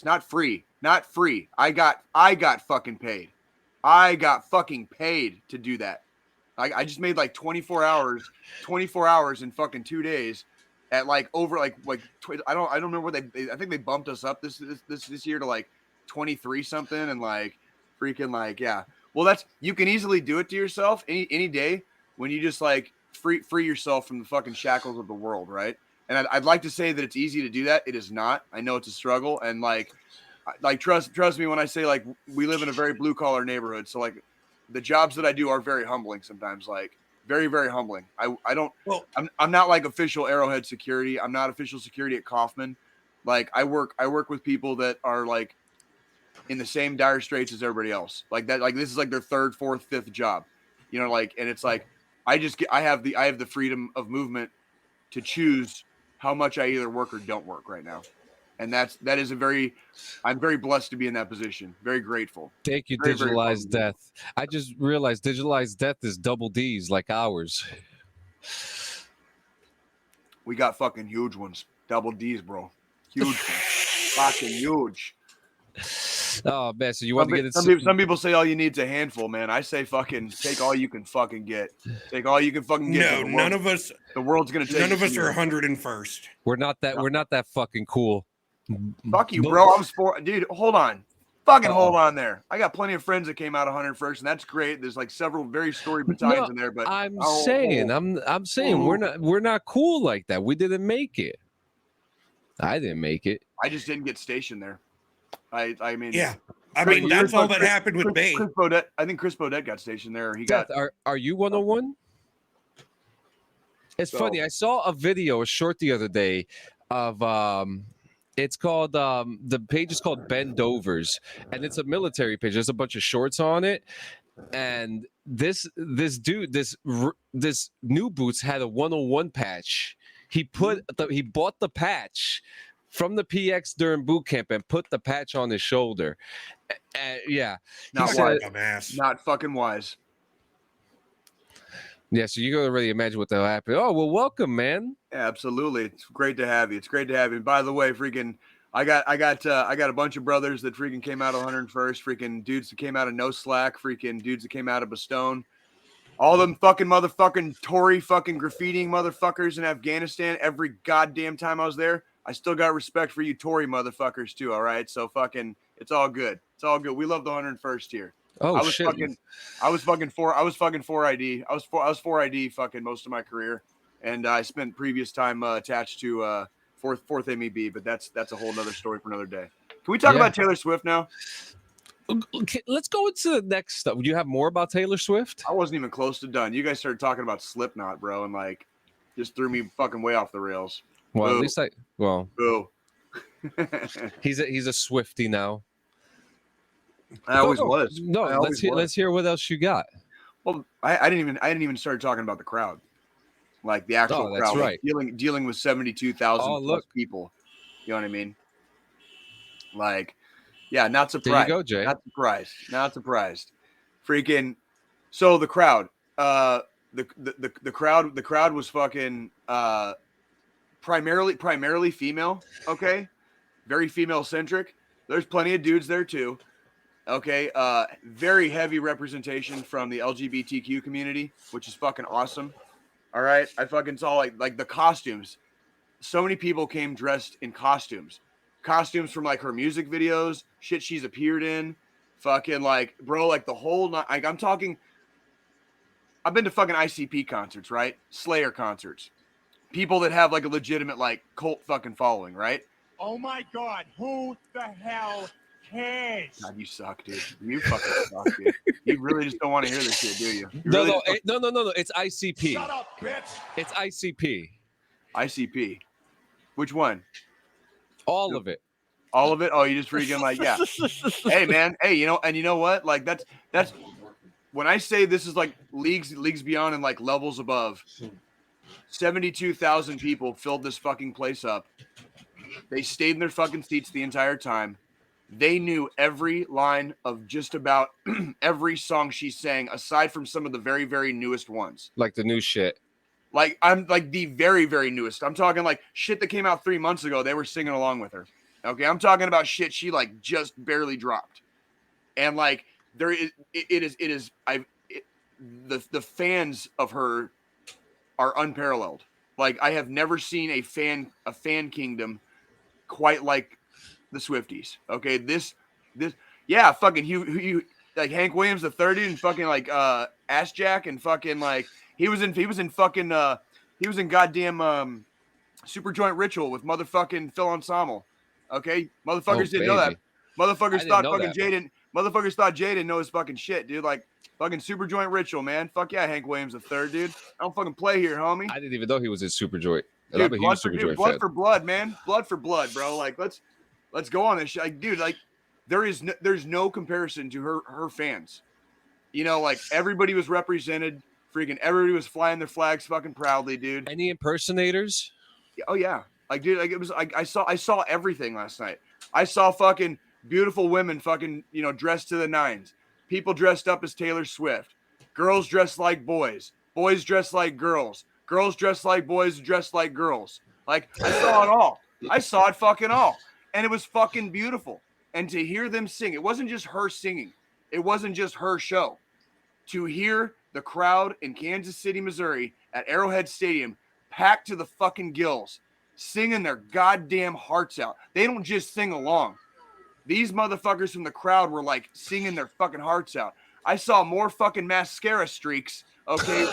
Not free. I got fucking paid. I got fucking paid to do that. I just made like 24 hours in fucking 2 days at like over like I don't remember what I think they bumped us up this year to like 23 something, and like freaking like, yeah. Well, you can easily do it to yourself any day when you just like free yourself from the fucking shackles of the world, right? And I'd like to say that it's easy to do that. It is not. I know it's a struggle, and like trust me when I say like we live in a very blue collar neighborhood, so like the jobs that I do are very humbling sometimes, like very, very humbling. I'm not like official Arrowhead security. I'm not official security at Kaufman. Like I work with people that are like in the same dire straits as everybody else. Like that, like this is like their third, fourth, fifth job, like, and it's like, I have the freedom of movement to choose how much I either work or don't work right now. And that is I'm very blessed to be in that position. Very grateful. Thank you, Very, very digitalized fucking death. I just realized digitalized death is double D's like ours. We got fucking huge ones. Double D's, bro. Huge ones. Fucking huge. Oh man, so you want to get Some people say all you need is a handful, man. I say fucking take all you can fucking get. Take all you can fucking get. No, none of us. The world's gonna take. None of it us from are you. 101st. We're not that fucking cool. Fuck you, bro. I was dude. Hold on. Fucking hold on there. I got plenty of friends that came out 101st, and that's great. There's like several very storied battalions in there, but I'm saying we're not cool like that. We didn't make it. I didn't make it. I just didn't get stationed there. I mean, Yeah, I mean that's all that happened with me. Chris Bodette, I think Chris Bodette got stationed there. He got. Are you 101? It's funny. I saw a video, a short the other day, of it's called the page is called Bendovers, and it's a military page. There's a bunch of shorts on it, and this dude, this New Boots had a 101 patch. He bought the patch from the PX during boot camp and put the patch on his shoulder. Yeah, not wise. Not fucking wise. Yeah, so you can already imagine what that'll happen. Oh, well, welcome, man. Yeah, absolutely. It's great to have you. It's great to have you. And by the way, freaking, I got a bunch of brothers that freaking came out of 101st, freaking dudes that came out of No Slack, freaking dudes that came out of Bastogne. All them fucking motherfucking Tory fucking graffitiing motherfuckers in Afghanistan. Every goddamn time I was there, I still got respect for you Tory motherfuckers too. All right, so fucking, it's all good. It's all good. We love the 101st here. Oh I was shit! I was fucking 4ID. I was 4ID fucking most of my career, and I spent previous time attached to fourth MEB. But that's a whole nother story for another day. Can we talk about Taylor Swift now? Okay, let's go into the next stuff. Do you have more about Taylor Swift? I wasn't even close to done. You guys started talking about Slipknot, bro, and like just threw me fucking way off the rails. Well, Boo. at least Boo. he's a Swiftie now. I always was. No, let's hear what else you got. Well, I didn't even start talking about the crowd, like the actual that's crowd, right. like dealing with 72,000 plus people. You know what I mean? Like, yeah, not surprised. There you go, Jay. Not surprised. Freaking. So the crowd, the crowd was fucking primarily female. Okay, very female centric. There's plenty of dudes there too. Okay, very heavy representation from the LGBTQ community, which is fucking awesome. All right, I fucking saw like the costumes. So many people came dressed in costumes from like her music videos, shit she's appeared in, fucking like bro, like the whole night. Like I'm talking. I've been to fucking ICP concerts, right? Slayer concerts, people that have like a legitimate like cult fucking following, right? Oh my God, who the hell cares? God, you suck, dude. You fucking suck, dude. You really just don't want to hear this shit, do you? No. It's ICP. Shut up, bitch. It's ICP. ICP. Which one? All of it. All of it? Oh, you just freaking like, yeah. Hey, man. Hey, you know what? Like that's when I say this is like leagues beyond and like levels above. 72,000 people filled this fucking place up. They stayed in their fucking seats the entire time. They knew every line of just about every song she sang, aside from some of the very, very newest ones. Like the new shit. Like I'm like the very, very newest. I'm talking like shit that came out 3 months ago. They were singing along with her. Okay, I'm talking about shit she like just barely dropped. And like the fans of her are unparalleled. Like I have never seen a fan kingdom quite like the Swifties. Okay, this yeah, fucking you like Hank Williams the 30 and fucking like Ass Jack and fucking like he was in goddamn Super Joint Ritual with motherfucking Phil Ensemble. Okay, motherfuckers didn't know that. Motherfuckers thought Jay didn't know his fucking shit, dude. Like fucking Super Joint Ritual, man. Fuck yeah, Hank Williams the third, dude. I don't fucking play here, homie. I didn't even know he was in Super Joint. Dude, blood for blood, man. Blood for blood, bro. Like let's go on this shit. Like, dude, like there's no comparison to her fans. You know, like everybody was represented. Freaking everybody was flying their flags fucking proudly, dude. Any impersonators? Oh yeah, like dude, like it was like I saw everything last night. I saw fucking beautiful women fucking dressed to the nines. People dressed up as Taylor Swift. Girls dressed like boys. Boys dressed like girls. Girls dressed like boys dressed like girls. Like I saw it all. I saw it fucking all. And it was fucking beautiful. And to hear them sing, it wasn't just her singing. It wasn't just her show. To hear the crowd in Kansas City, Missouri at Arrowhead Stadium packed to the fucking gills, singing their goddamn hearts out. They don't just sing along. These motherfuckers from the crowd were like singing their fucking hearts out. I saw more fucking mascara streaks, okay,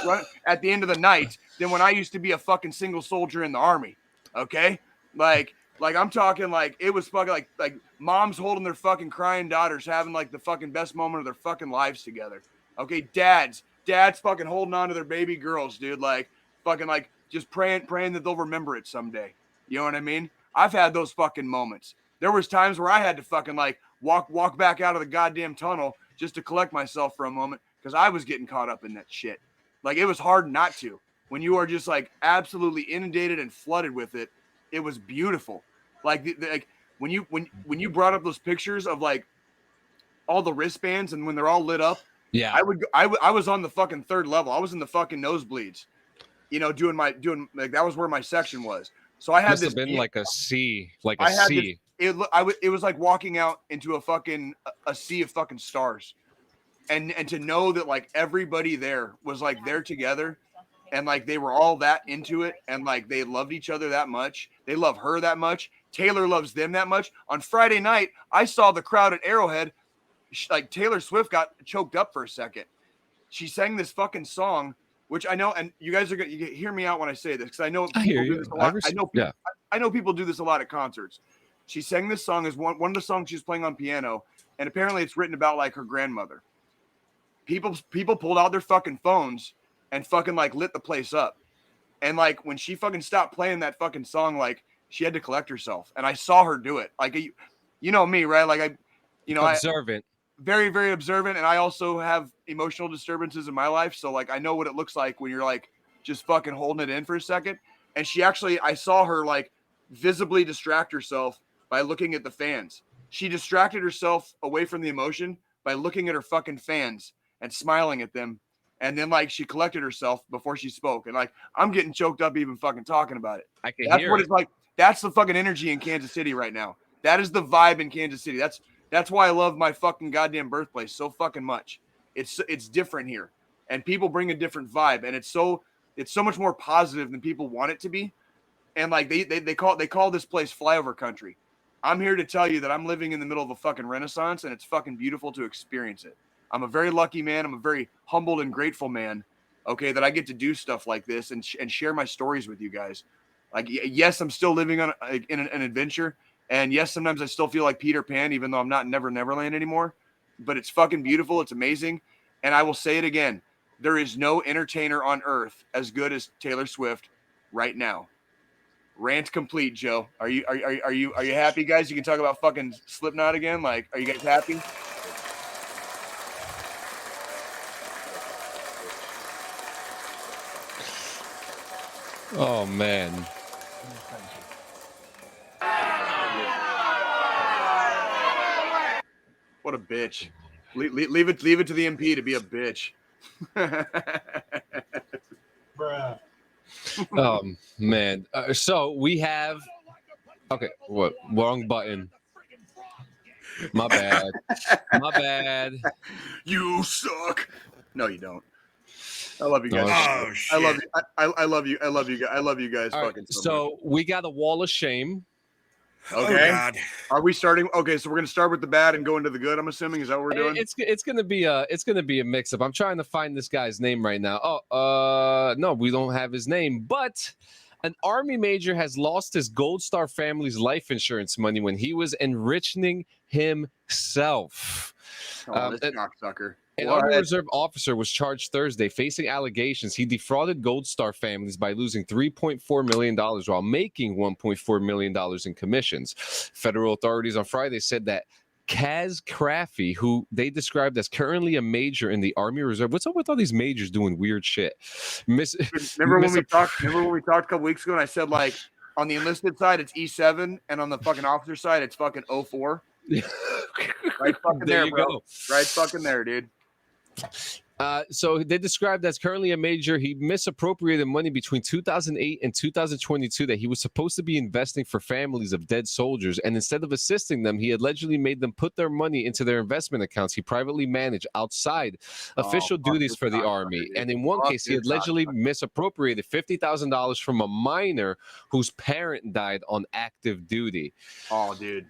at the end of the night than when I used to be a fucking single soldier in the army, okay? Like I'm talking like it was fucking like moms holding their fucking crying daughters, having like the fucking best moment of their fucking lives together. Okay, dads fucking holding on to their baby girls, dude. Like fucking like just praying that they'll remember it someday. You know what I mean? I've had those fucking moments. There was times where I had to fucking like walk back out of the goddamn tunnel just to collect myself for a moment because I was getting caught up in that shit. Like it was hard not to. When you are just like absolutely inundated and flooded with it, it was beautiful. Like like when you brought up those pictures of like all the wristbands and when they're all lit up. Yeah, I was on the fucking third level. I was in the fucking nosebleeds, doing like that was where my section was. So I had must this have been like a C, like I a had C. it was like walking out into a sea of fucking stars, and to know that like everybody there was like there together, and like they were all that into it, and like they loved each other that much. They love her that much. Taylor loves them that much. On Friday night, I saw the crowd at Arrowhead. Like Taylor Swift got choked up for a second. She sang this fucking song, which I know, and you guys are gonna hear me out when I say this because I know people do this a lot. I know people do this a lot at concerts. She sang this song as one of the songs she's playing on piano, and apparently it's written about like her grandmother. People pulled out their fucking phones and fucking like lit the place up, and like when she fucking stopped playing that fucking song, like she had to collect herself, and I saw her do it. Like you know me, right? Like Observant. Very, very observant, and I also have emotional disturbances in my life, so like I know what it looks like when you're like just fucking holding it in for a second. And I saw her like visibly distract herself by looking at the fans. She distracted herself away from the emotion by looking at her fucking fans and smiling at them, and then like she collected herself before she spoke. And like I'm getting choked up even fucking talking about it. I can That's hear what it. it's like. That's the fucking energy in Kansas City right now. That is the vibe in Kansas City. That's why I love my fucking goddamn birthplace so fucking much. It's different here, and people bring a different vibe, and it's so much more positive than people want it to be. And like they call this place flyover country. I'm here to tell you that I'm living in the middle of a fucking renaissance, and it's fucking beautiful to experience it. I'm a very lucky man. I'm a very humbled and grateful man. Okay, that I get to do stuff like this and share my stories with you guys. Like yes, I'm still living on in an adventure. And yes, sometimes I still feel like Peter Pan, even though I'm not in Never Neverland anymore. But it's fucking beautiful. It's amazing. And I will say it again. There is no entertainer on earth as good as Taylor Swift right now. Rant complete, Joe. Are you happy, guys? You can talk about fucking Slipknot again. Like, are you guys happy? Oh man. What a bitch. Leave it to the MP to be a bitch. Bruh. Man. So we have. Okay. What? Wrong button. My bad. My bad. You suck. No, you don't. I love you guys. Oh shit! I love you. I love you. I love you guys. I love you guys. All right, Fucking so much. so we got a wall of shame. Okay. Oh God. Are we starting? Okay, so we're gonna start with the bad and go into the good. I'm assuming is that what we're doing? It's gonna be a mix up. I'm trying to find this guy's name right now. No, we don't have his name. But an Army major has lost his Gold Star family's life insurance money when he was enriching himself. This cocksucker. An What? Army Reserve officer was charged Thursday facing allegations he defrauded Gold Star families by losing $3.4 million while making $1.4 million in commissions. Federal authorities on Friday said that Kaz Craffey, who they described as currently a major in the Army Reserve. What's up with all these majors doing weird shit? Remember when we talked a couple weeks ago and I said like On the enlisted side, it's E7, and on the fucking officer side, it's fucking 04. Right fucking There there, you bro. go. Right fucking there, dude. So they described as currently a major. He misappropriated money between 2008 and 2022 that he was supposed to be investing for families of dead soldiers. And instead of assisting them, he allegedly made them put their money into their investment accounts he privately managed outside official fuck duties this for the cocksucker, Army. dude. And in one Fuck case, he this allegedly cocksucker. misappropriated $50,000 from a minor whose parent died on active duty. Oh, dude.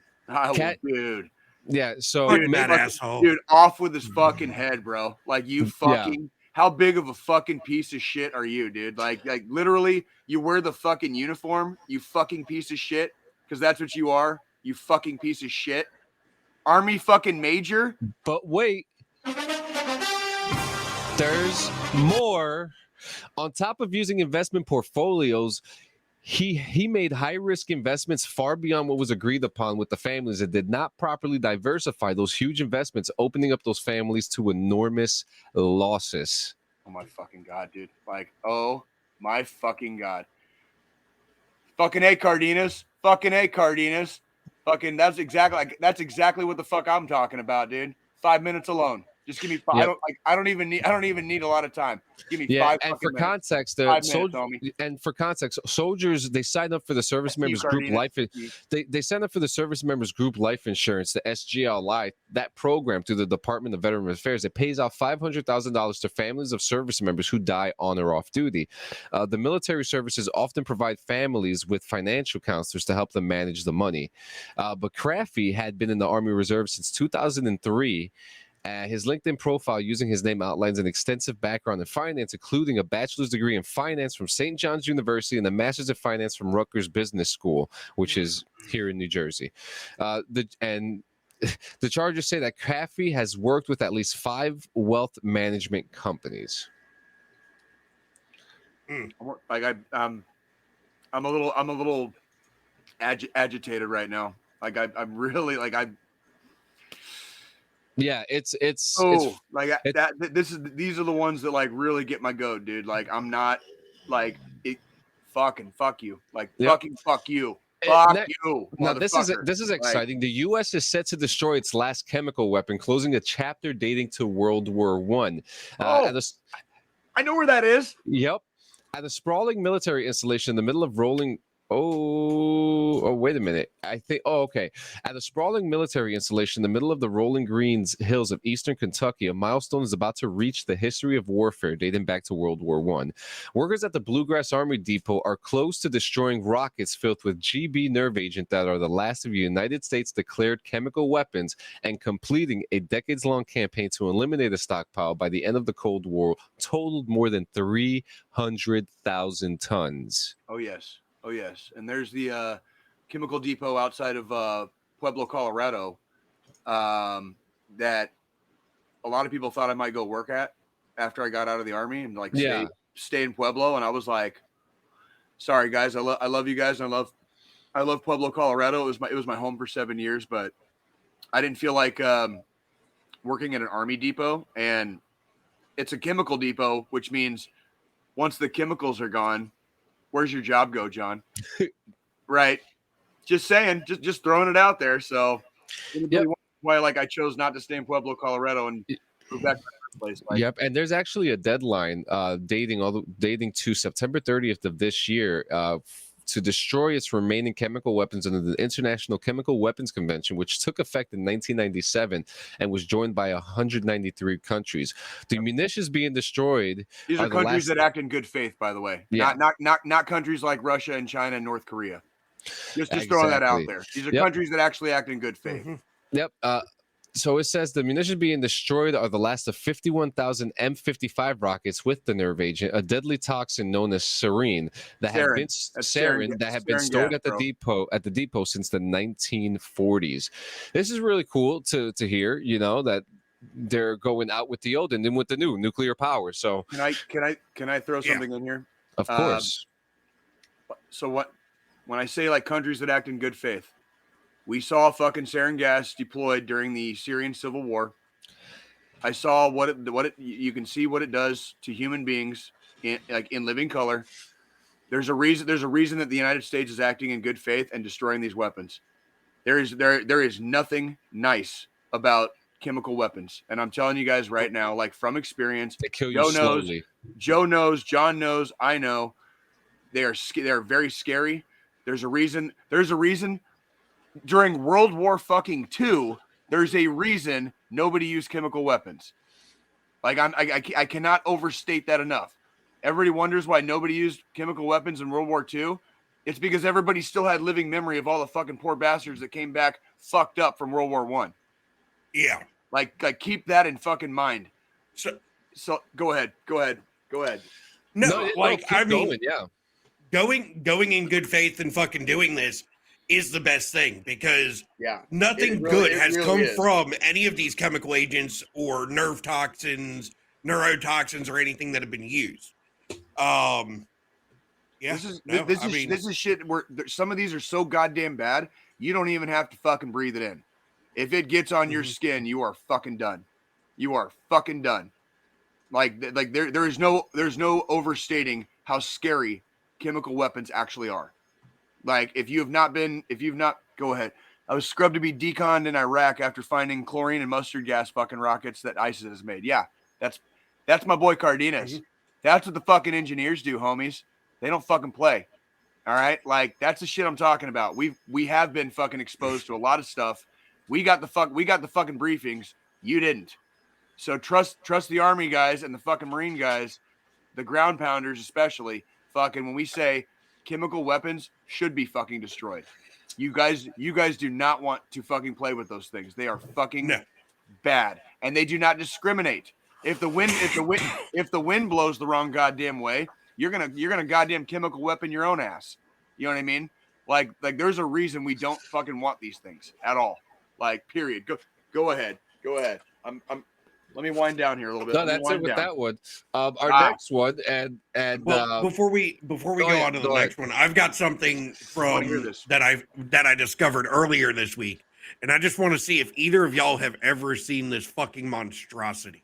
Dude. Yeah, so Fuck that fucking- asshole. Dude, off with his fucking head, bro. Like, you fucking... How big of a fucking piece of shit are you, dude? Like literally, you wear the fucking uniform, you fucking piece of shit, because that's what you are, you fucking piece of shit. Army fucking major? But wait, there's more. On top of using investment portfolios, he made high-risk investments far beyond what was agreed upon with the families and did not properly diversify those huge investments, opening up those families to enormous losses. Oh my fucking God, dude. Like, oh my fucking God. Fucking A, Cardenas. Fucking A, Cardenas. Fucking that's exactly what the fuck I'm talking about, dude. 5 minutes alone. Just give me five. Yep. I don't even need a lot of time. Give me 5 and fucking for minutes. context, 5 minutes, homie. and for context, soldiers, they signed up for the service members group life. They signed up for the service members group life insurance, the SGLI, that program through the Department of Veteran Affairs. It pays out $500,000 to families of service members who die on or off duty. The military services often provide families with financial counselors to help them manage the money. But Crafty had been in the Army Reserve since 2003. His LinkedIn profile using his name outlines an extensive background in finance, including a bachelor's degree in finance from St. John's University and a master's in finance from Rutgers Business School, which is here in New Jersey. The charges say that Caffey has worked with at least 5 wealth management companies. Like I'm a little agitated right now. Like I'm really like I. Yeah, these are the ones that like really get my goat, dude. Like I'm not like it. Fucking fuck you. Like fucking fuck you. Fuck you. Now this is exciting. The U.S. is set to destroy its last chemical weapon, closing a chapter dating to World War I. I know where that is. Yep, at a sprawling military installation in the middle of rolling. Oh, wait a minute. Okay. At a sprawling military installation in the middle of the rolling greens hills of eastern Kentucky, a milestone is about to reach the history of warfare dating back to World War I. Workers at the Bluegrass Army Depot are close to destroying rockets filled with GB nerve agent that are the last of the United States declared chemical weapons and completing a decades-long campaign to eliminate a stockpile by the end of the Cold War totaled more than 300,000 tons. Oh, yes. Oh, yes. And there's the chemical depot outside of Pueblo, Colorado, that a lot of people thought I might go work at after I got out of the Army and like stay in Pueblo. And I was like, sorry, guys. I love you guys. And I love Pueblo, Colorado. It was my home for 7 years, but I didn't feel like working at an Army depot. And it's a chemical depot, which means once the chemicals are gone, where's your job go, John? Right. Just saying, just throwing it out there. So why like I chose not to stay in Pueblo, Colorado and move back to my place. Yep. And there's actually a deadline dating to September 30th of this year to destroy its remaining chemical weapons under the International Chemical Weapons Convention, which took effect in 1997 and was joined by 193 countries. The munitions being destroyed. These are countries that act in good faith, by the way. Yeah. Not countries like Russia and China and North Korea. Just throwing that out there. These are countries that actually act in good faith. Mm-hmm. Yep. So it says the munitions being destroyed are the last of 51,000 M55 rockets with the nerve agent, a deadly toxin known as sarin that had been stored at the depot since the 1940s. This is really cool to hear, that they're going out with the old and then with the new nuclear power. So can I throw something in here? Of course. So when I say like countries that act in good faith, we saw fucking sarin gas deployed during the Syrian civil war. I saw you can see what it does to human beings in living color. There's a reason that the United States is acting in good faith and destroying these weapons. There is nothing nice about chemical weapons. And I'm telling you guys right now, like from experience, They kill you Joe slowly. Joe knows, John knows, I know. They are very scary. There's a reason during World War fucking II, there's a reason nobody used chemical weapons. Like I cannot overstate that enough. Everybody wonders why nobody used chemical weapons in World War II. It's because everybody still had living memory of all the fucking poor bastards that came back fucked up from World War I. Yeah. Like keep that in fucking mind. So go ahead. no, like keep I mean, going, yeah. going in good faith and fucking doing this is the best thing because Yeah. nothing It good really has come is. from any of these chemical agents or nerve toxins, neurotoxins, or anything that have been used. Yeah, This is shit where some of these are so goddamn bad, you don't even have to fucking breathe it in. If it gets on your skin, you are fucking done. You are fucking done. Like there's no overstating how scary chemical weapons actually are. Like if you've not go ahead. I was scrubbed to be deconned in Iraq after finding chlorine and mustard gas fucking rockets that ISIS has made. Yeah, that's my boy Cardenas. That's what the fucking engineers do, homies. They don't fucking play. All right? Like that's the shit I'm talking about. We have been fucking exposed to a lot of stuff. We got the fucking briefings. You didn't. So trust the Army guys and the fucking Marine guys, the ground pounders especially. Fucking when we say chemical weapons should be fucking destroyed. You guys do not want to fucking play with those things. They are fucking bad, and they do not discriminate. If the wind blows the wrong goddamn way, you're gonna goddamn chemical weapon your own ass. You know what I mean? Like there's a reason we don't fucking want these things at all. Like period. Go ahead. Let me wind down here a little bit. No, that's it with that one. Our next one, and before we go on to the next one, I've got something from that I discovered earlier this week, and I just want to see if either of y'all have ever seen this fucking monstrosity.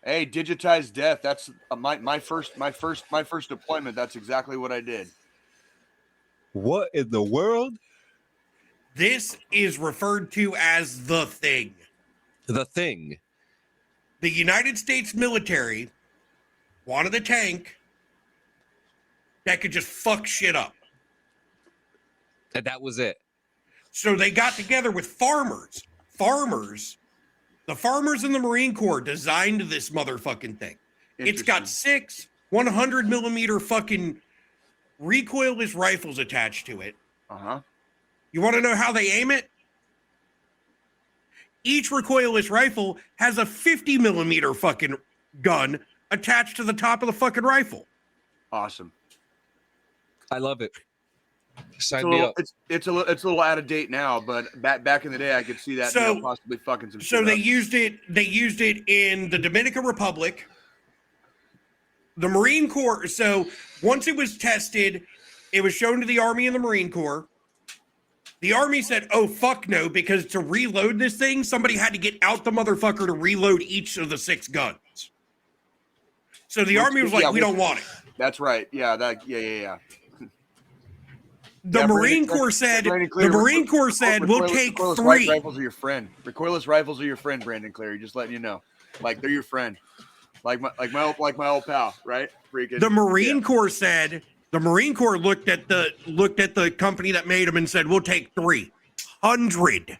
Hey, digitized death. That's my first deployment. That's exactly what I did. what in the world? This is referred to as the Thing. The Thing. The United States military wanted a tank that could just fuck shit up. And that was it. So they got together with farmers. The farmers in the Marine Corps designed this motherfucking thing. It's got 6 100 millimeter fucking recoilless rifles attached to it. Uh-huh. You want to know how they aim it? Each recoilless rifle has a 50 millimeter fucking gun attached to the top of the fucking rifle. Awesome. I love it. Sign me up. It's a little out of date now, but back in the day, I could see that possibly fucking some shit So they up. used it. They used it in the Dominican Republic. The Marine Corps. So once it was tested, it was shown to the Army and the Marine Corps. The Army said, "Oh fuck no!" Because to reload this thing, somebody had to get out the motherfucker to reload each of the 6 guns. So the Army was like, "We don't want it." That's right. Yeah. The Marine Corps said, "We'll take 3." Rifles are your friend. Recoilless rifles are your friend, Brandon Cleary. Just letting you know, like they're your friend, like my old pal, right? Freaking. The Marine Corps said. The Marine Corps looked at the company that made them and said, "We'll take 300."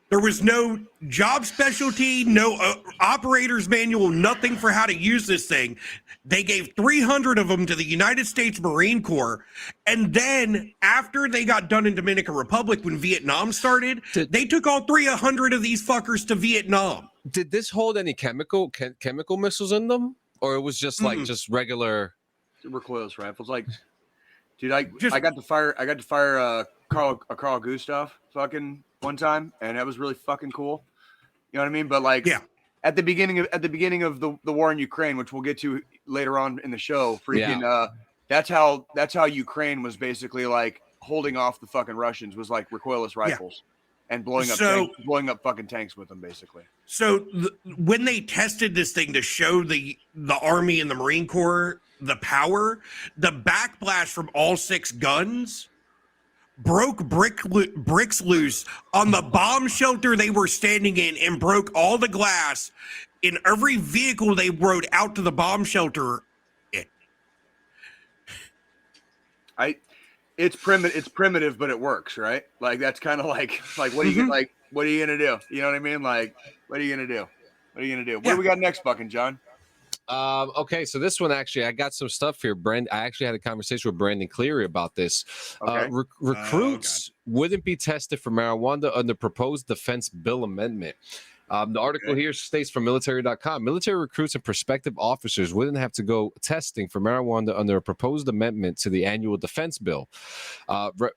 There was no job specialty, no operator's manual, nothing for how to use this thing. They gave 300 of them to the United States Marine Corps. And then after they got done in Dominican Republic, when Vietnam started, they took all 300 of these fuckers to Vietnam. Did this hold any chemical missiles in them? Or it was just like just regular recoilless rifles? Like, dude, I got to fire Carl Gustav fucking one time, and that was really fucking cool. You know what I mean? But like, yeah, at the beginning of the war in Ukraine, which we'll get to later on in the show, freaking that's how Ukraine was basically like holding off the fucking Russians, was like recoilless rifles. and blowing up fucking tanks with them, basically. So when they tested this thing to show the Army and the Marine Corps the power, the backblast from all 6 guns broke bricks loose on the bomb shelter they were standing in and broke all the glass in every vehicle they rode out to the bomb shelter. It's primitive, but it works, right? Like that's kind of like what are you what are you gonna do? You know what I mean? Like what are you gonna do? What do we got next, fucking John? Okay, so this one actually, I got some stuff here. I actually had a conversation with Brandon Cleary about this. Okay. Recruits wouldn't be tested for marijuana under proposed defense bill amendment. The article here states from military.com, military recruits and prospective officers wouldn't have to go testing for marijuana under a proposed amendment to the annual defense bill. Who?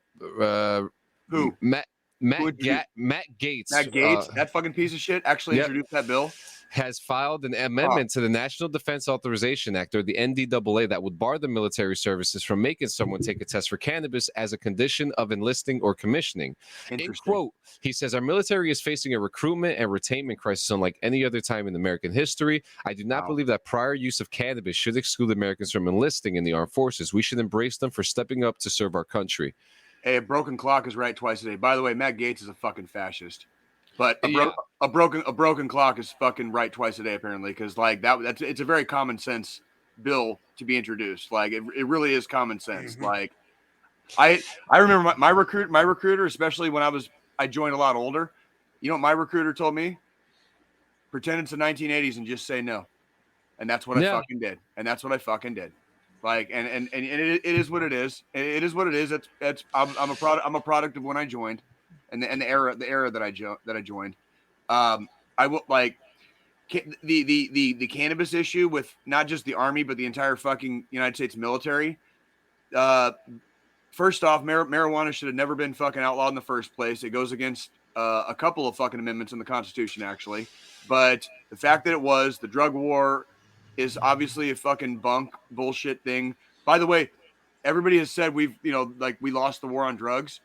Matt Gaetz. Matt Gaetz, that fucking piece of shit, actually introduced that bill. Has filed an amendment to the National Defense Authorization Act, or the NDAA, that would bar the military services from making someone take a test for cannabis as a condition of enlisting or commissioning. In quote, he says, our military is facing a recruitment and retainment crisis unlike any other time in American history. I do not believe that prior use of cannabis should exclude Americans from enlisting in the armed forces. We should embrace them for stepping up to serve our country. Hey, a broken clock is right twice a day. By the way, Matt Gaetz is a fucking fascist. But a broken clock is fucking right twice a day, apparently, because like it's a very common sense bill to be introduced. Like it really is common sense. Mm-hmm. Like I remember my recruiter, especially when I joined a lot older. You know what my recruiter told me? Pretend it's the 1980s and just say no, and that's what I fucking did. Like and it is what it is. It is what it is. I'm a product of when I joined. And the era that I joined, I will like the cannabis issue with not just the Army but the entire fucking United States military. First off, marijuana should have never been fucking outlawed in the first place. It goes against a couple of fucking amendments in the Constitution, actually. But the fact that it was the drug war is obviously a fucking bullshit thing. By the way, everybody has said we lost the war on drugs.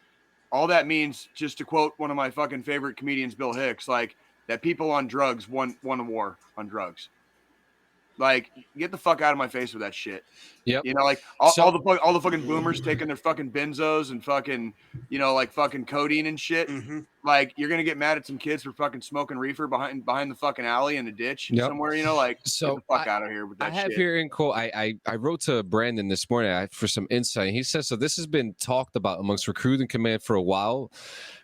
All that means, just to quote one of my fucking favorite comedians, Bill Hicks, like that people on drugs won a war on drugs. Like, get the fuck out of my face with that shit. Yep. You know, like all the fucking boomers taking their fucking benzos and fucking, like fucking codeine and shit. Mm-hmm. Like, you're gonna get mad at some kids for fucking smoking reefer behind the fucking alley in a ditch somewhere. Like, so get the fuck out of here with that shit. I have here in quote. I wrote to Brandon this morning for some insight. He says, so this has been talked about amongst recruiting command for a while.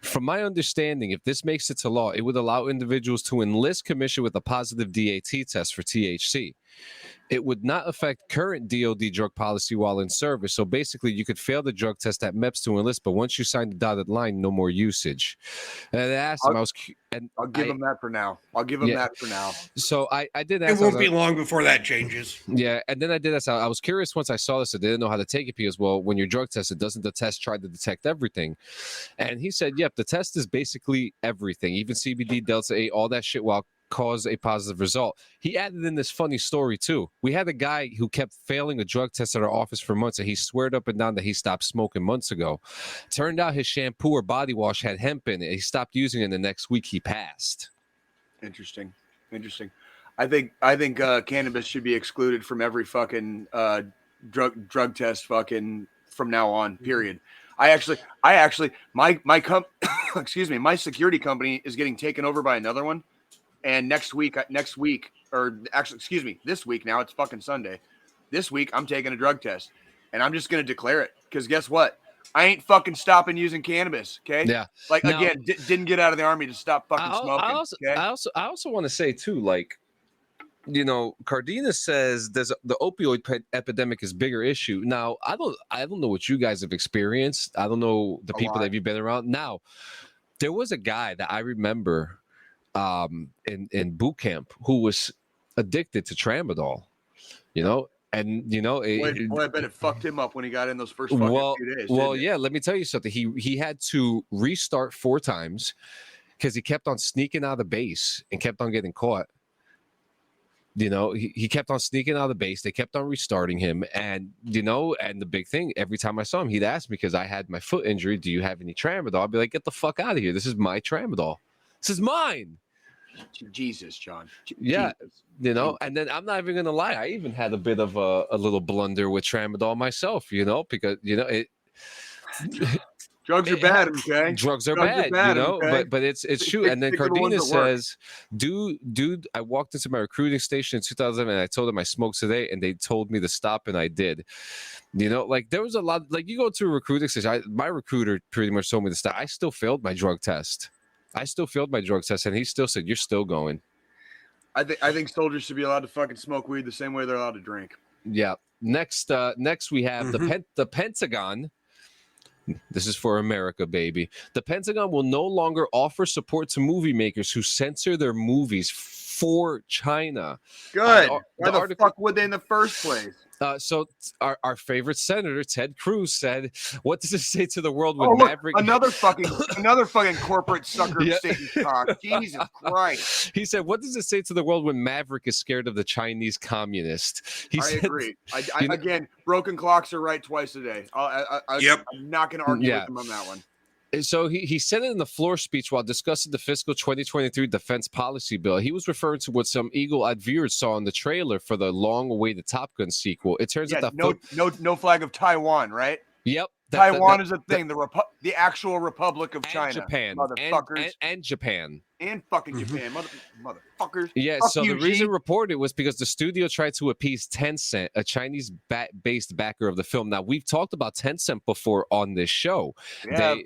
From my understanding, if this makes it to law, it would allow individuals to enlist commission with a positive DAT test for THC. It would not affect current DOD drug policy while in service. So basically, you could fail the drug test at MEPS to enlist, but once you sign the dotted line, no more usage. And I asked him, I'll give him that for now. So I did ask. It won't be long before that changes. Yeah, and then I did ask. I was curious once I saw this. I didn't know how to take it because, well, when you're drug tested, doesn't the test try to detect everything? And he said, yep, the test is basically everything, even CBD, Delta 8, all that shit, while cause a positive result. He added in this funny story too. We had a guy who kept failing a drug test at our office for months, and he sweared up and down that he stopped smoking months ago. Turned out his shampoo or body wash had hemp in it. He stopped using it, and the next week he passed. Interesting. I think cannabis should be excluded from every fucking drug test fucking from now on. Period. I actually my excuse me, my security company is getting taken over by another one. And this week now, it's fucking Sunday. This week, I'm taking a drug test. And I'm just going to declare it. Because guess what? I ain't fucking stopping using cannabis, okay? Yeah. Like, now, again, didn't get out of the Army to stop fucking smoking, I also want to say, too, like, Cardenas says the opioid epidemic is a bigger issue. Now, I don't know what you guys have experienced. I don't know the people that you've been around. Now, there was a guy that I remember in boot camp who was addicted to tramadol, and boy, I bet it fucked him up when he got in those first fucking few days. Well, yeah, let me tell you something. He had to restart 4 times because he kept on sneaking out of the base and kept on getting caught. he kept on sneaking out of the base. They kept on restarting him. And, and the big thing, every time I saw him, he'd ask me, because I had my foot injury, do you have any tramadol? I'd be like, get the fuck out of here. This is my tramadol. This is mine. Jesus, John. Yeah. Jesus. And then I'm not even going to lie. I even had a bit of a little blunder with tramadol myself, because, it. Drugs are bad, okay? Drugs are bad, okay? but it's true. And then Cardenas says, dude, I walked into my recruiting station in 2000 and I told them I smoked today, and they told me to stop, and I did. There was a lot, you go to a recruiting station, my recruiter pretty much told me to stop. I still failed my drug test. And he still said, you're still going. I think soldiers should be allowed to fucking smoke weed the same way they're allowed to drink. Yeah. Next we have the Pentagon. This is for America, baby. The Pentagon will no longer offer support to movie makers who censor their movies for China. Good. Why the fuck would they in the first place? So our favorite senator, Ted Cruz, said, what does it say to the world when Maverick... Another fucking corporate sucker Satan cock. Jesus Christ. He said, what does it say to the world when Maverick is scared of the Chinese communist? I agree. Again, broken clocks are right twice a day. I'm not going to argue with him on that one. So he said it in the floor speech while discussing the fiscal 2023 defense policy bill. He was referring to what some eagle-eyed viewers saw in the trailer for the long-awaited Top Gun sequel. It turns out that no flag of Taiwan, right? Yep. Taiwan is a thing. The actual Republic of China, Japan, motherfuckers, and Japan, and fucking Japan, motherfuckers. Yeah. So the reason reported was because the studio tried to appease Tencent, a Chinese-based backer of the film. Now we've talked about Tencent before on this show. Yeah.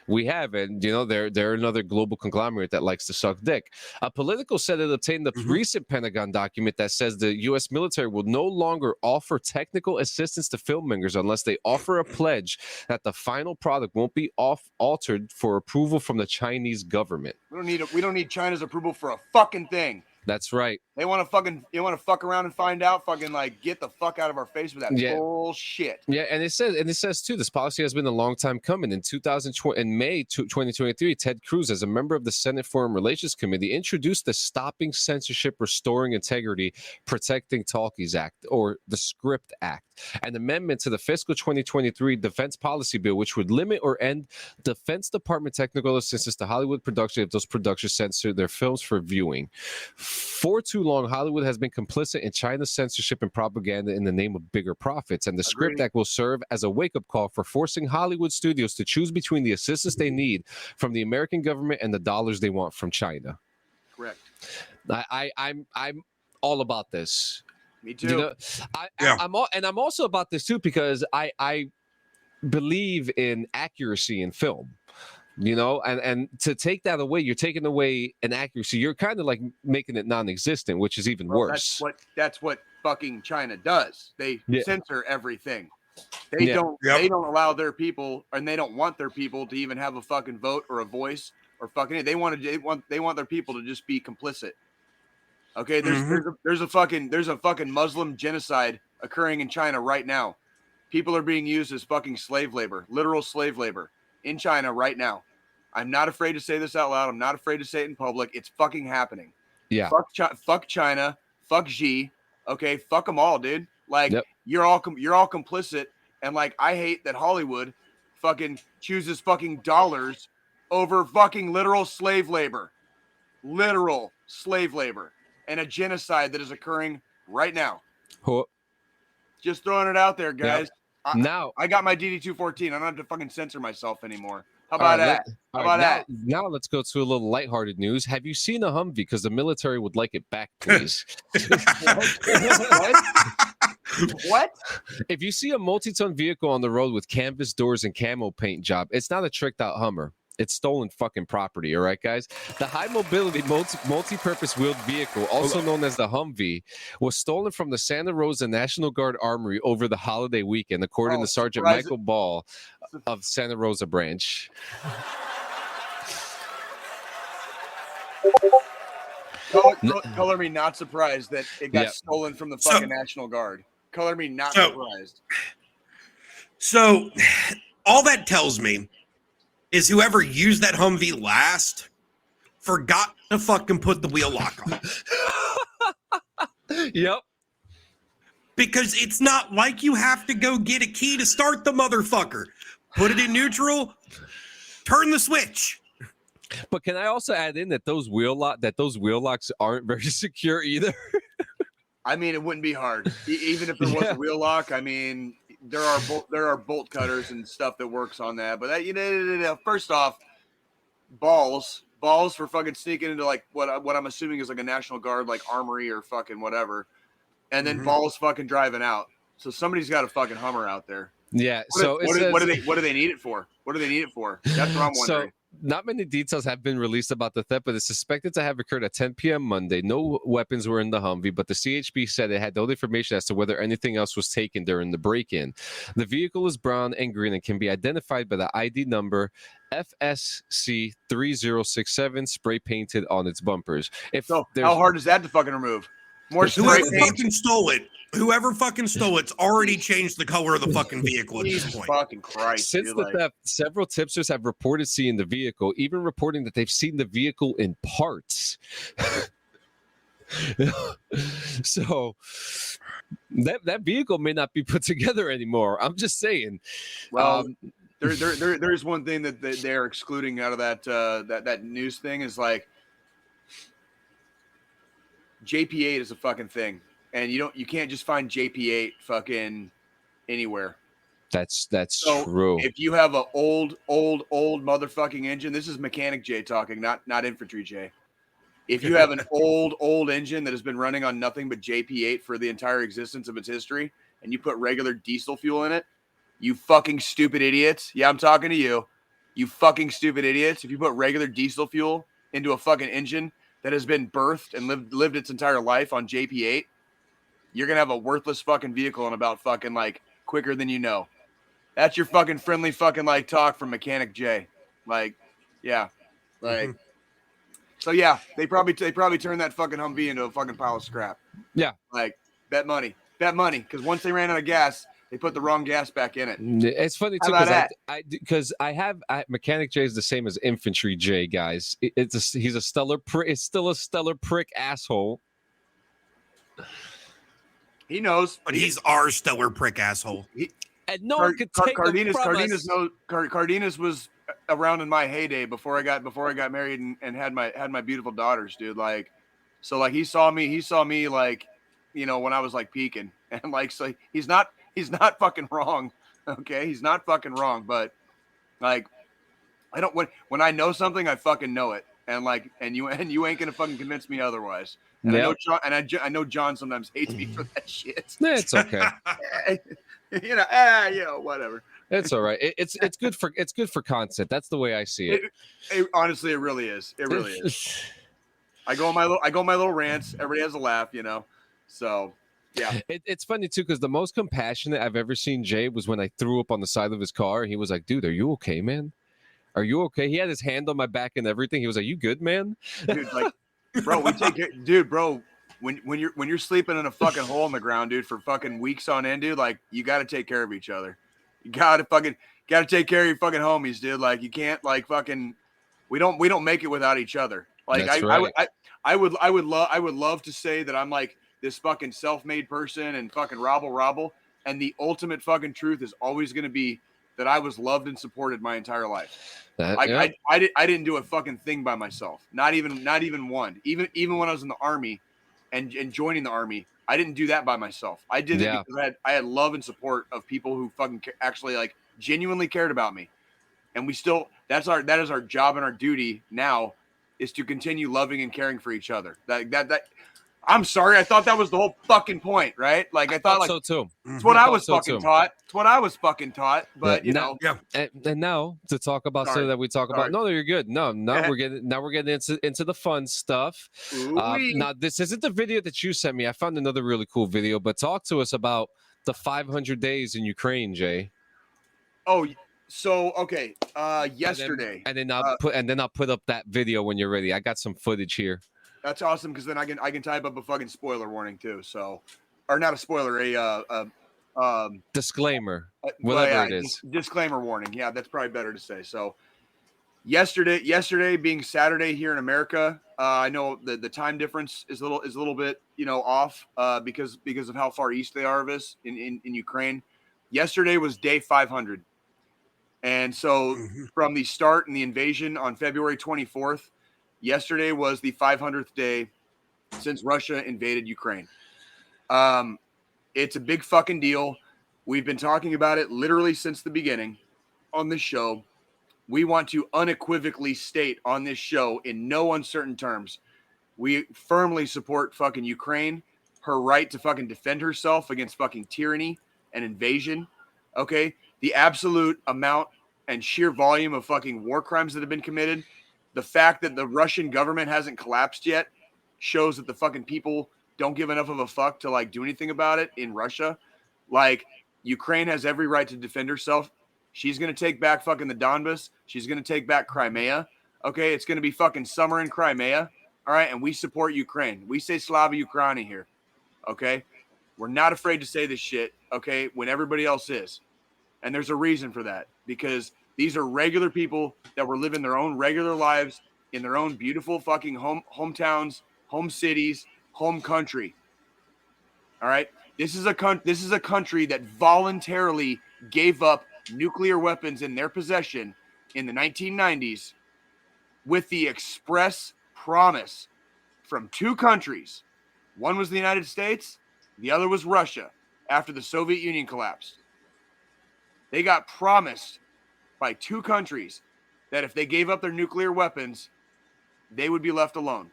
We have, and they're another global conglomerate that likes to suck dick. Politico said it obtained the recent Pentagon document that says the U.S. military will no longer offer technical assistance to filmmakers unless they offer a pledge that the final product won't be altered for approval from the Chinese government. We don't need China's approval for a fucking thing. That's right. You want to fuck around and find out? Fucking get the fuck out of our face with that bullshit. Yeah, and it says too, this policy has been a long time coming. In May 2023, Ted Cruz, as a member of the Senate Foreign Relations Committee, introduced the Stopping Censorship, Restoring Integrity, Protecting Talkies Act, or the SCRIPT Act, an amendment to the fiscal 2023 defense policy bill, which would limit or end Defense Department technical assistance to Hollywood production if those productions censor their films for viewing. For too long, Hollywood has been complicit in China's censorship and propaganda in the name of bigger profits, and the SCRIPT Act will serve as a wake-up call for forcing Hollywood studios to choose between the assistance they need from the American government and the dollars they want from China. Correct. I'm all about this. Me too. I'm also about this too because I believe in accuracy in film. And to take that away, you're taking away an accuracy. You're kind of like making it non-existent, which is even worse. That's what fucking China does. They censor everything. They don't allow their people, and they don't want their people to even have a fucking vote or a voice or fucking. They want their people to just be complicit. Okay, there's a fucking Muslim genocide occurring in China right now. People are being used as fucking slave labor, literal slave labor in China right now. I'm not afraid to say this out loud. I'm not afraid to say it in public. It's fucking happening. Yeah. Fuck China. Fuck Xi. Okay. Fuck them all, dude. You're all complicit. And I hate that Hollywood fucking chooses fucking dollars over fucking literal slave labor and a genocide that is occurring right now. Just throwing it out there, guys. Yep. I got my DD-214. I don't have to fucking censor myself anymore. How about that? Now let's go to a little lighthearted news. Have you seen a Humvee? Because the military would like it back, please. What? If you see a multi-ton vehicle on the road with canvas doors and camo paint job, it's not a tricked out Hummer. It's stolen fucking property, all right, guys? The high mobility multi-purpose wheeled vehicle, also known as the Humvee, was stolen from the Santa Rosa National Guard Armory over the holiday weekend, according to Sergeant Michael Ball of Santa Rosa branch. Color me not surprised that it got stolen from the fucking National Guard. Color me not surprised. So, all that tells me is whoever used that Humvee last forgot to fucking put the wheel lock on. Yep. Because it's not like you have to go get a key to start the motherfucker. Put it in neutral, turn the switch. But can I also add in that those wheel locks aren't very secure either? I mean, it wouldn't be hard, even if there was a wheel lock. I mean, there are bolt cutters and stuff that works on that. But that, first off, balls for fucking sneaking into like what I'm assuming is like a National Guard like armory or fucking whatever, and then balls fucking driving out. So somebody's got a fucking Hummer out there. Yeah. What do they need it for? What do they need it for? That's what I'm wondering. So, not many details have been released about the theft, but it's suspected to have occurred at 10 p.m. Monday. No weapons were in the Humvee, but the CHP said it had no information as to whether anything else was taken during the break-in. The vehicle is brown and green and can be identified by the ID number FSC 3067 spray painted on its bumpers. How hard is that to fucking remove? More spray paint. Whoever fucking stole it's already changed the color of the fucking vehicle at this Jesus point. fucking Christ. Since the theft, several tipsters have reported seeing the vehicle, even reporting that they've seen the vehicle in parts. So that vehicle may not be put together anymore. I'm just saying. Well, there's one thing that they're excluding out of that news thing is like JP8 is a fucking thing. And you can't just find JP8 fucking anywhere. That's so true. If you have an old motherfucking engine, this is Mechanic J talking, not Infantry J. If you have an old engine that has been running on nothing but JP8 for the entire existence of its history, and you put regular diesel fuel in it, you fucking stupid idiots. Yeah, I'm talking to you. You fucking stupid idiots. If you put regular diesel fuel into a fucking engine that has been birthed and lived its entire life on JP8, you're going to have a worthless fucking vehicle in about fucking like quicker than you know. That's your fucking friendly fucking like talk from Mechanic J. Like, yeah. Like, so yeah, they probably turned that fucking Humvee into a fucking pile of scrap. Yeah. Like, bet money. Because once they ran out of gas, they put the wrong gas back in it. It's funny too because Mechanic J is the same as Infantry J, guys. He's a stellar prick. It's still a stellar prick asshole. He knows, but he's our stellar prick asshole. And no one could take him from us. Cardenas was around in my heyday before I got married and had my beautiful daughters, dude. Like, so like he saw me like, you know, when I was like peaking, and like, so he's not fucking wrong. Okay, he's not fucking wrong, but like, I don't when I know something, I fucking know it, and like, and you ain't gonna fucking convince me otherwise. And yep. I know John sometimes hates me for that shit. It's okay. you know, whatever. It's all right. It's good for content. That's the way I see it. Honestly, it really is. It really is. I go on my little rants. Everybody has a laugh, you know. So yeah. It's funny too because the most compassionate I've ever seen Jay was when I threw up on the side of his car. He was like, "Dude, are you okay, man? Are you okay?" He had his hand on my back and everything. He was like, "You good, man?" Dude, like. Bro, we take care, dude, bro. When you're sleeping in a fucking hole in the ground, dude, for fucking weeks on end, dude, like you got to take care of each other. You got to take care of your fucking homies, dude. Like you can't like fucking. We don't make it without each other. Like I would love to say that I'm like this fucking self-made person and fucking robble, and the ultimate fucking truth is always going to be that I was loved and supported my entire life. I didn't do a fucking thing by myself. Not even one. Even when I was in the army and joining the army, I didn't do that by myself. I did it because I had love and support of people who fucking actually like genuinely cared about me. And that is our job and our duty now is to continue loving and caring for each other. That I'm sorry. I thought that was the whole fucking point, right? Like I thought like so too. It's what I was fucking taught. It's what I was fucking taught. But you know, yeah. And now to talk about so that we talk about. No, you're good. No, we're getting into the fun stuff. Now this isn't the video that you sent me. I found another really cool video. But talk to us about the 500 days in Ukraine, Jay. Oh, so okay. Yesterday, and then I'll put up that video when you're ready. I got some footage here. That's awesome because then I can type up a fucking spoiler warning too. So, or not a spoiler, disclaimer, whatever it is. Disclaimer warning. Yeah, that's probably better to say. So, Yesterday being Saturday here in America, I know the time difference is a little bit off because of how far east they are of us in Ukraine. Yesterday was day 500, and so from the start and the invasion on February 24th, yesterday was the 500th day since Russia invaded Ukraine. It's a big fucking deal. We've been talking about it literally since the beginning on this show. We want to unequivocally state on this show in no uncertain terms, we firmly support fucking Ukraine, her right to fucking defend herself against fucking tyranny and invasion. Okay? The absolute amount and sheer volume of fucking war crimes that have been committed, the fact that the Russian government hasn't collapsed yet shows that the fucking people don't give enough of a fuck to like do anything about it in Russia. Like, Ukraine has every right to defend herself. She's going to take back fucking the Donbas. She's going to take back Crimea. Okay, it's going to be fucking summer in Crimea. All right, and we support Ukraine. We say Slava Ukraini here. Okay? We're not afraid to say this shit, okay, when everybody else is. And there's a reason for that, because these are regular people that were living their own regular lives in their own beautiful fucking hometowns, home cities, home country. All right? This is a country that voluntarily gave up nuclear weapons in their possession in the 1990s with the express promise from two countries. One was the United States, the other was Russia after the Soviet Union collapsed. They got promised by two countries that if they gave up their nuclear weapons, they would be left alone.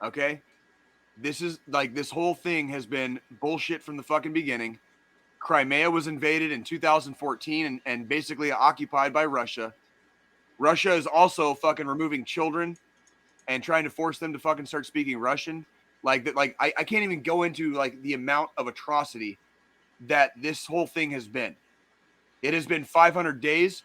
Okay? This is like, this whole thing has been bullshit from the fucking beginning. Crimea was invaded in 2014 and basically occupied by Russia. Russia is also fucking removing children and trying to force them to fucking start speaking Russian. Like that, like I can't even go into like the amount of atrocity that this whole thing has been. It has been 500 days.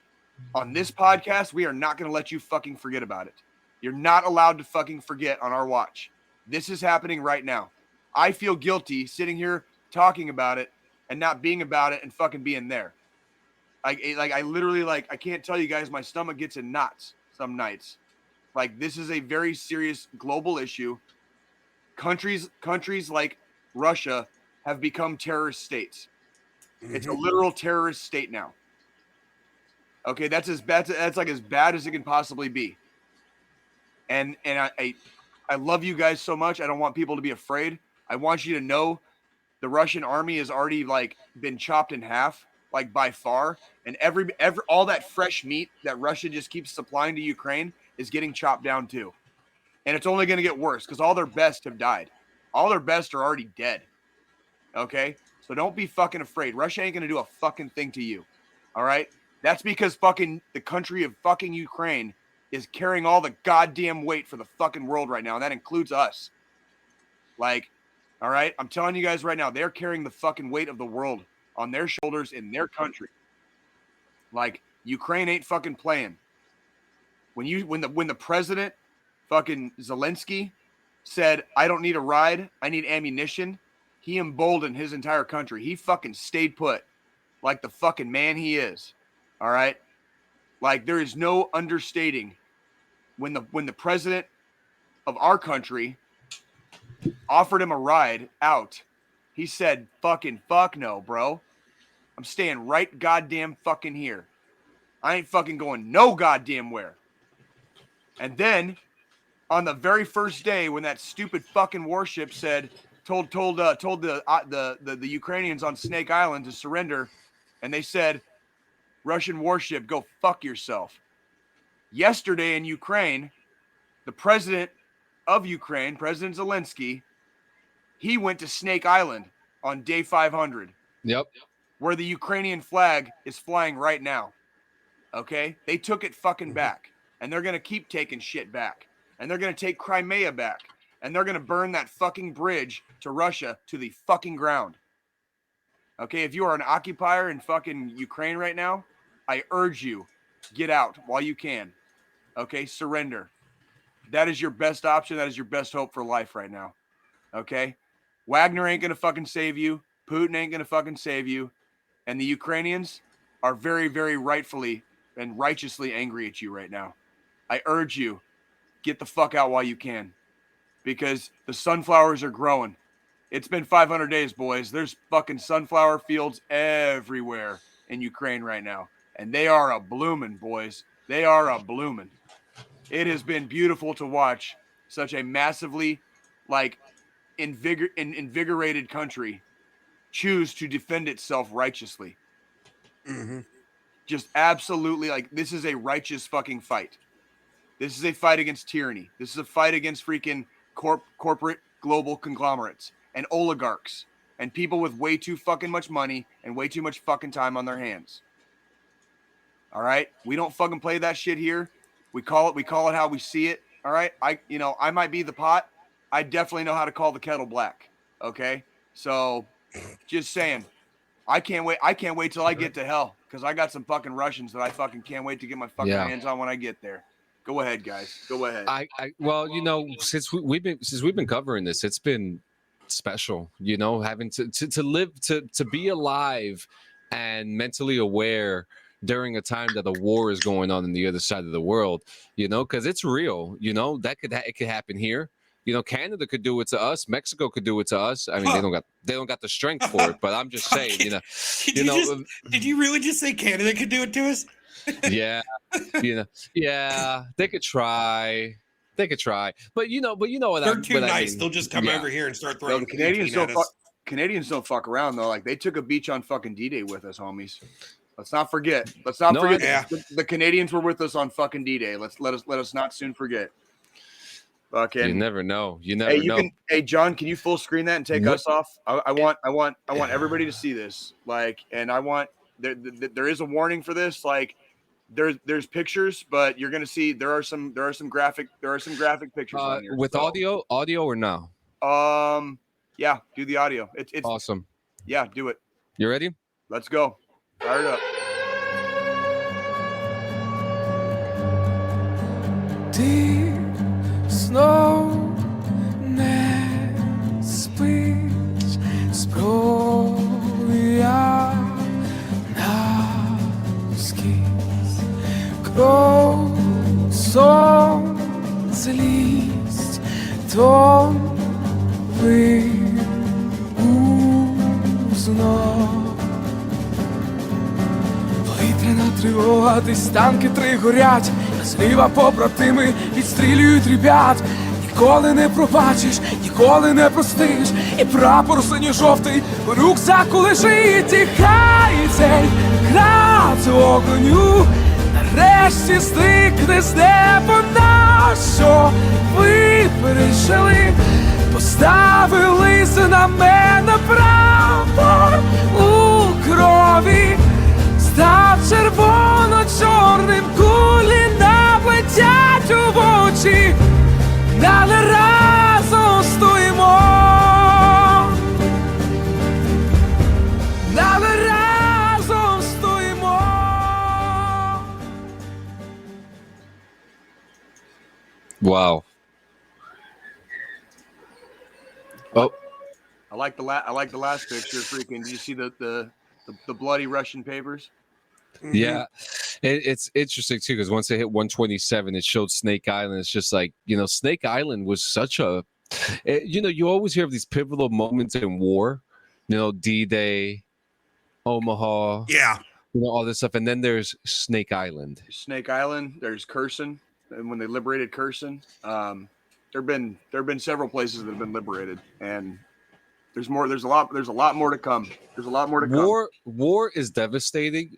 On this podcast, we are not going to let you fucking forget about it. You're not allowed to fucking forget on our watch. This is happening right now. I feel guilty sitting here talking about it and not being about it and fucking being there. I literally, like, I can't tell you guys, my stomach gets in knots some nights. Like, this is a very serious global issue. Countries like Russia have become terrorist states. It's a literal terrorist state now. Okay, that's as bad. That's like as bad as it can possibly be. And I love you guys so much. I don't want people to be afraid. I want you to know the Russian army has already like been chopped in half, like by far. And every all that fresh meat that Russia just keeps supplying to Ukraine is getting chopped down too. And it's only going to get worse because all their best have died. All their best are already dead. Okay? So don't be fucking afraid. Russia ain't going to do a fucking thing to you. All right? That's because fucking the country of fucking Ukraine is carrying all the goddamn weight for the fucking world right now. And that includes us. Like, all right? I'm telling you guys right now, they're carrying the fucking weight of the world on their shoulders in their country. Like, Ukraine ain't fucking playing. When the president, fucking Zelensky, said, I don't need a ride, I need ammunition, he emboldened his entire country. He fucking stayed put like the fucking man he is. All right? Like, there is no understating when the president of our country offered him a ride out, he said, fucking fuck no, bro. I'm staying right goddamn fucking here. I ain't fucking going no goddamn where. And then on the very first day when that stupid fucking warship said, told the Ukrainians on Snake Island to surrender, and they said, Russian warship, go fuck yourself. Yesterday in Ukraine, the president of Ukraine, President Zelensky, he went to Snake Island on day 500. Yep. Where the Ukrainian flag is flying right now. Okay? They took it fucking back. And they're going to keep taking shit back. And they're going to take Crimea back. And they're going to burn that fucking bridge to Russia to the fucking ground. Okay? If you are an occupier in fucking Ukraine right now, I urge you, get out while you can. Okay? Surrender. That is your best option. That is your best hope for life right now. Okay? Wagner ain't going to fucking save you. Putin ain't going to fucking save you. And the Ukrainians are very, very rightfully and righteously angry at you right now. I urge you, get the fuck out while you can, because the sunflowers are growing. It's been 500 days, boys. There's fucking sunflower fields everywhere in Ukraine right now. And they are a blooming, boys. They are a blooming. It has been beautiful to watch such a massively, like, invigorated country choose to defend itself righteously. Mm-hmm. Just absolutely, like, this is a righteous fucking fight. This is a fight against tyranny. This is a fight against freaking corporate global conglomerates and oligarchs and people with way too fucking much money and way too much fucking time on their hands. All right? We don't fucking play that shit here. We call it how we see it. All right? I might be the pot. I definitely know how to call the kettle black. Okay? So just saying, I can't wait till I get to hell, because I got some fucking Russians that I fucking can't wait to get my fucking hands on when I get there. Go ahead, guys. Go ahead. Well, since we've been covering this, it's been special, having to live, to be alive and mentally aware during a time that a war is going on the other side of the world, because it's real, it could happen here. Canada could do it to us. Mexico could do it to us. I mean, they don't got the strength for it, but I'm just saying, Did you really just say Canada could do it to us? Yeah, yeah, they could try. But you know what? They're too nice. They'll just come over here and start throwing. The Canadians don't fuck around though. Like, they took a beach on fucking D-Day with us, homies. Let's not forget. The Canadians were with us on fucking D-Day. Let us not soon forget. Fucking. You never know. You never know. Hey, John, can you full screen that and take us off? I want everybody to see this. Like, and I want there is a warning for this. Like, there's pictures, but you're gonna see there are some graphic pictures on here. With audio or no? Yeah, do the audio. It's awesome. Yeah, do it. You ready? Let's go. Fire it up. Deep snow не спиш, зброя навскіз, кров, сон, злість, ви узнав. Повітряна тривога, десь танки три горять, а зліва побратими відстрілюють ребят. Ніколи не пробачиш, ніколи не простиш, і прапор синьо-жовтий у рюкзаку лежить. І хай цей град огоню нарешті стикне з неба, на що ви пережили, поставили знамена, прапор у крові став червоно-чорним, кулі наплетять у очі, але разом стоїмо, але разом стоїмо. Wow. Oh, I like the last picture. Freaking! Did you see the bloody Russian papers? Mm-hmm. Yeah, it's interesting too, because once they hit 127, it showed Snake Island. It's just like, Snake Island was such a, you always hear of these pivotal moments in war, D-Day, Omaha, all this stuff, and then there's Snake Island. There's Kherson, and when they liberated Kherson, there've been several places that have been liberated, and there's more. There's a lot more to come. War is devastating.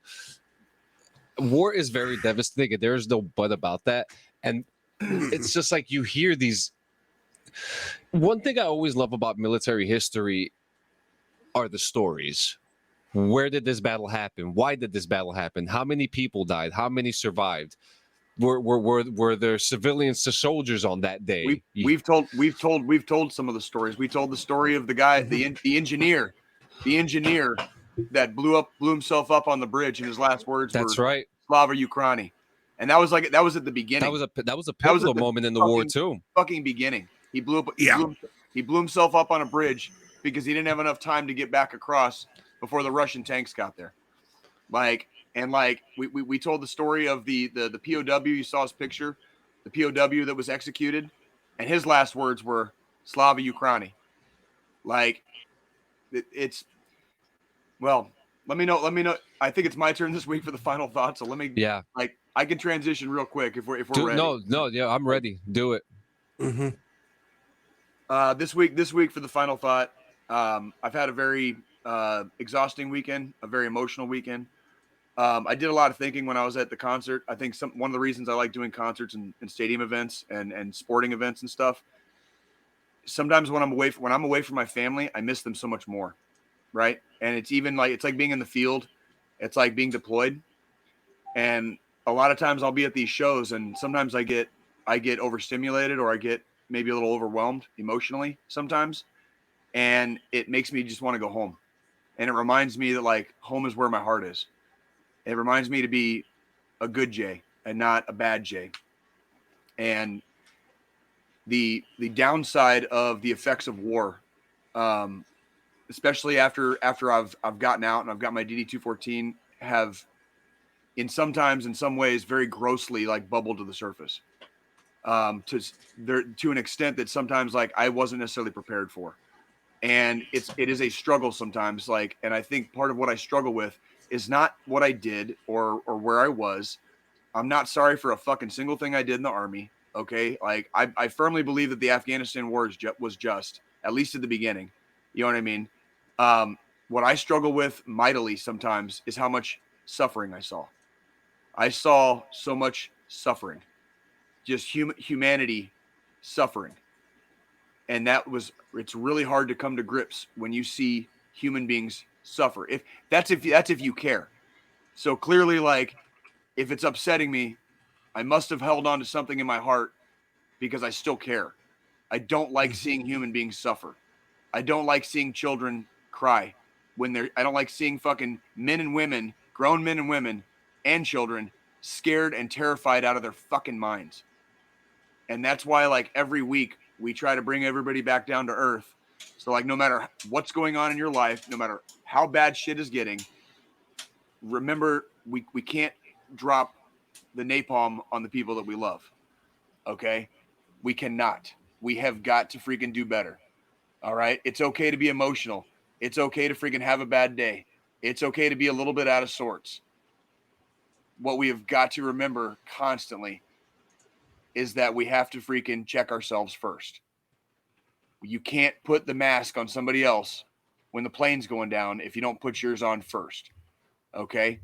War is very devastating. There's no but about that. And it's just like you hear these. One thing I always love about military history are the stories. Where did this battle happen? Why did this battle happen? How many people died? How many survived? Were there civilians to soldiers on that day? We've told some of the stories. We told the story of the guy, the engineer that blew himself up on the bridge, and his last words That's were right. Slava Ukraini. And that was at the beginning. That was a pivotal moment in the war too. Fucking beginning. He blew himself up on a bridge because he didn't have enough time to get back across before the Russian tanks got there. Like, And like we told the story of the POW. You saw his picture, the POW that was executed, and his last words were "Slava Ukraini." Like it's well. Let me know. I think it's my turn this week for the final thought. So let me. Yeah. Like I can transition real quick if we're ready. No. Yeah, I'm ready. Do it. Mm-hmm. This week for the final thought. I've had a very exhausting weekend, a very emotional weekend. I did a lot of thinking when I was at the concert. I think one of the reasons I like doing concerts and stadium events and sporting events and stuff. Sometimes when I'm away from my family, I miss them so much more, right? And it's like being in the field. It's like being deployed. And a lot of times I'll be at these shows, and sometimes I get overstimulated, or I get maybe a little overwhelmed emotionally sometimes, and it makes me just want to go home. And it reminds me that like home is where my heart is. It reminds me to be a good Jay and not a bad Jay. And the downside of the effects of war, especially after I've gotten out and I've got my DD-214, have in some ways very grossly like bubbled to the surface, to an extent that sometimes like I wasn't necessarily prepared for. And it is a struggle sometimes, like, and I think part of what I struggle with is not what I did or where I was. I'm not sorry for a fucking single thing I did in the Army. Okay. Like I firmly believe that the Afghanistan war was just, at least at the beginning. You know what I mean? What I struggle with mightily sometimes is how much suffering I saw. I saw so much suffering, just humanity suffering. And it's really hard to come to grips when you see human beings suffer. If you care. So clearly, like, if it's upsetting me, I must have held on to something in my heart because I still care. I don't like seeing human beings suffer. I don't like seeing children cry I don't like seeing fucking men and women, grown men and women and children scared and terrified out of their fucking minds. And that's why, like, every week we try to bring everybody back down to earth. So, like, no matter what's going on in your life, no matter how bad shit is getting, remember, we can't drop the napalm on the people that we love. Okay? We cannot. We have got to freaking do better. All right? It's okay to be emotional. It's okay to freaking have a bad day. It's okay to be a little bit out of sorts. What we have got to remember constantly is that we have to freaking check ourselves first. You can't put the mask on somebody else when the plane's going down if you don't put yours on first. Okay?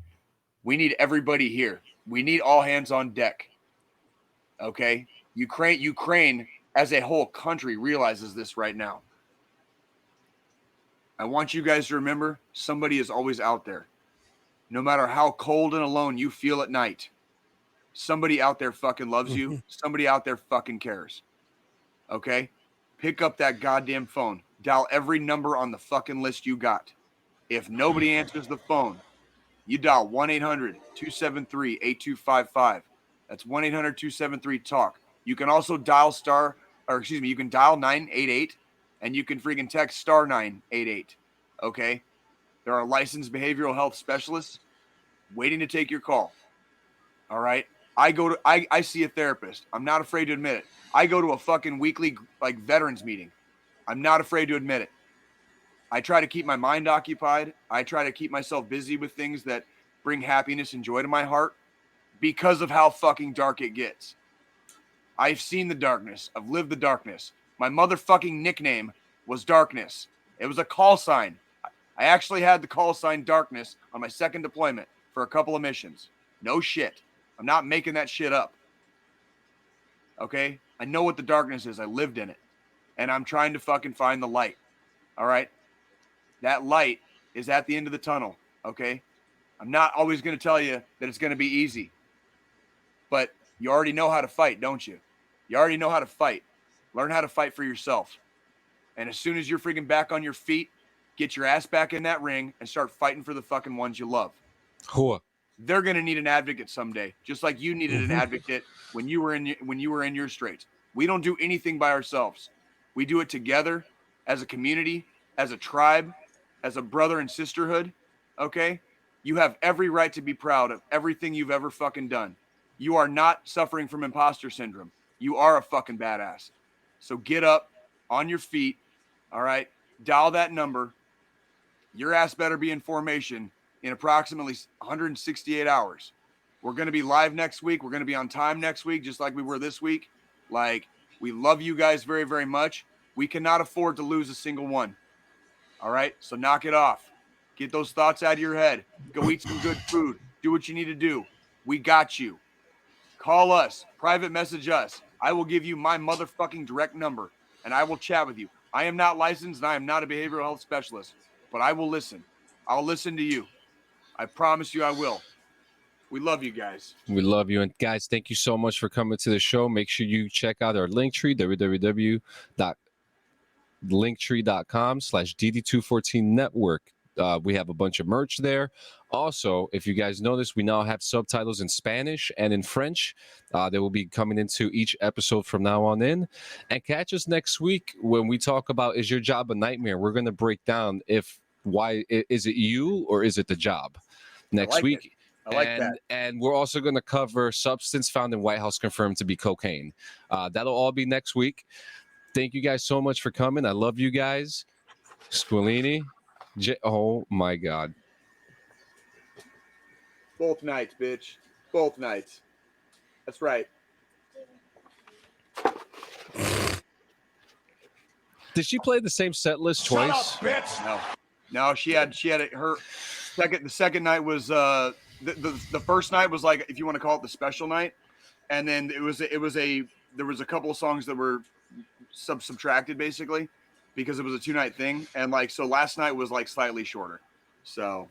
We need everybody here. We need all hands on deck. Okay? Ukraine as a whole country realizes this right now. I want you guys to remember somebody is always out there. No matter how cold and alone you feel at night, somebody out there fucking loves you. Somebody out there fucking cares. Okay? Pick up that goddamn phone. Dial every number on the fucking list you got. If nobody answers the phone, you dial 1-800-273-8255. That's 1-800-273-TALK. You can also dial you can dial 988 and you can freaking text star 988. Okay? There are licensed behavioral health specialists waiting to take your call. All right? I see a therapist. I'm not afraid to admit it. I go to a fucking weekly like veterans meeting. I'm not afraid to admit it. I try to keep my mind occupied. I try to keep myself busy with things that bring happiness and joy to my heart because of how fucking dark it gets. I've seen the darkness. I've lived the darkness. My motherfucking nickname was Darkness. It was a call sign. I actually had the call sign Darkness on my second deployment for a couple of missions. No shit. I'm not making that shit up. Okay? I know what the darkness is. I lived in it. And I'm trying to fucking find the light. All right? That light is at the end of the tunnel. Okay? I'm not always going to tell you that it's going to be easy. But you already know how to fight, don't you? You already know how to fight. Learn how to fight for yourself. And as soon as you're freaking back on your feet, get your ass back in that ring and start fighting for the fucking ones you love. Cool. They're going to need an advocate someday, just like you needed an advocate when you were in your straits. We don't do anything by ourselves. We do it together as a community, as a tribe, as a brother and sisterhood. Okay? You have every right to be proud of everything you've ever fucking done. You are not suffering from imposter syndrome. You are a fucking badass. So get up on your feet, all right? Dial that number. Your ass better be in formation in approximately 168 hours. We're going to be live next week. We're going to be on time next week, just like we were this week. Like, we love you guys very, very much. We cannot afford to lose a single one. All right? So knock it off. Get those thoughts out of your head. Go eat some good food. Do what you need to do. We got you. Call us. Private message us. I will give you my motherfucking direct number, and I will chat with you. I am not licensed, and I am not a behavioral health specialist, but I will listen. I'll listen to you. I promise you I will. We love you guys. We love you. And guys, thank you so much for coming to the show. Make sure you check out our Linktree, www.linktree.com/DD214 network. We have a bunch of merch there. Also, if you guys notice, we now have subtitles in Spanish and in French. They will be coming into each episode from now on in. And catch us next week when we talk about, is your job a nightmare? We're going to break down why is it you or is it the job next week. I like that. And we're also going to cover substance found in White House confirmed to be cocaine. That'll all be next week. Thank you guys so much for coming. I love you guys. Squilini. Oh, my God. Both nights, bitch. Both nights. That's right. Did she play the same set list twice? Shut up, bitch. No, she had her second. The second night was the first night was like, if you want to call it the special night, and then there was a couple of songs that were subtracted basically because it was a 2-night thing, and like so last night was like slightly shorter. So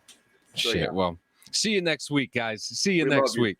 Shit. yeah. Well, see you next week, guys. See you We next love you. week.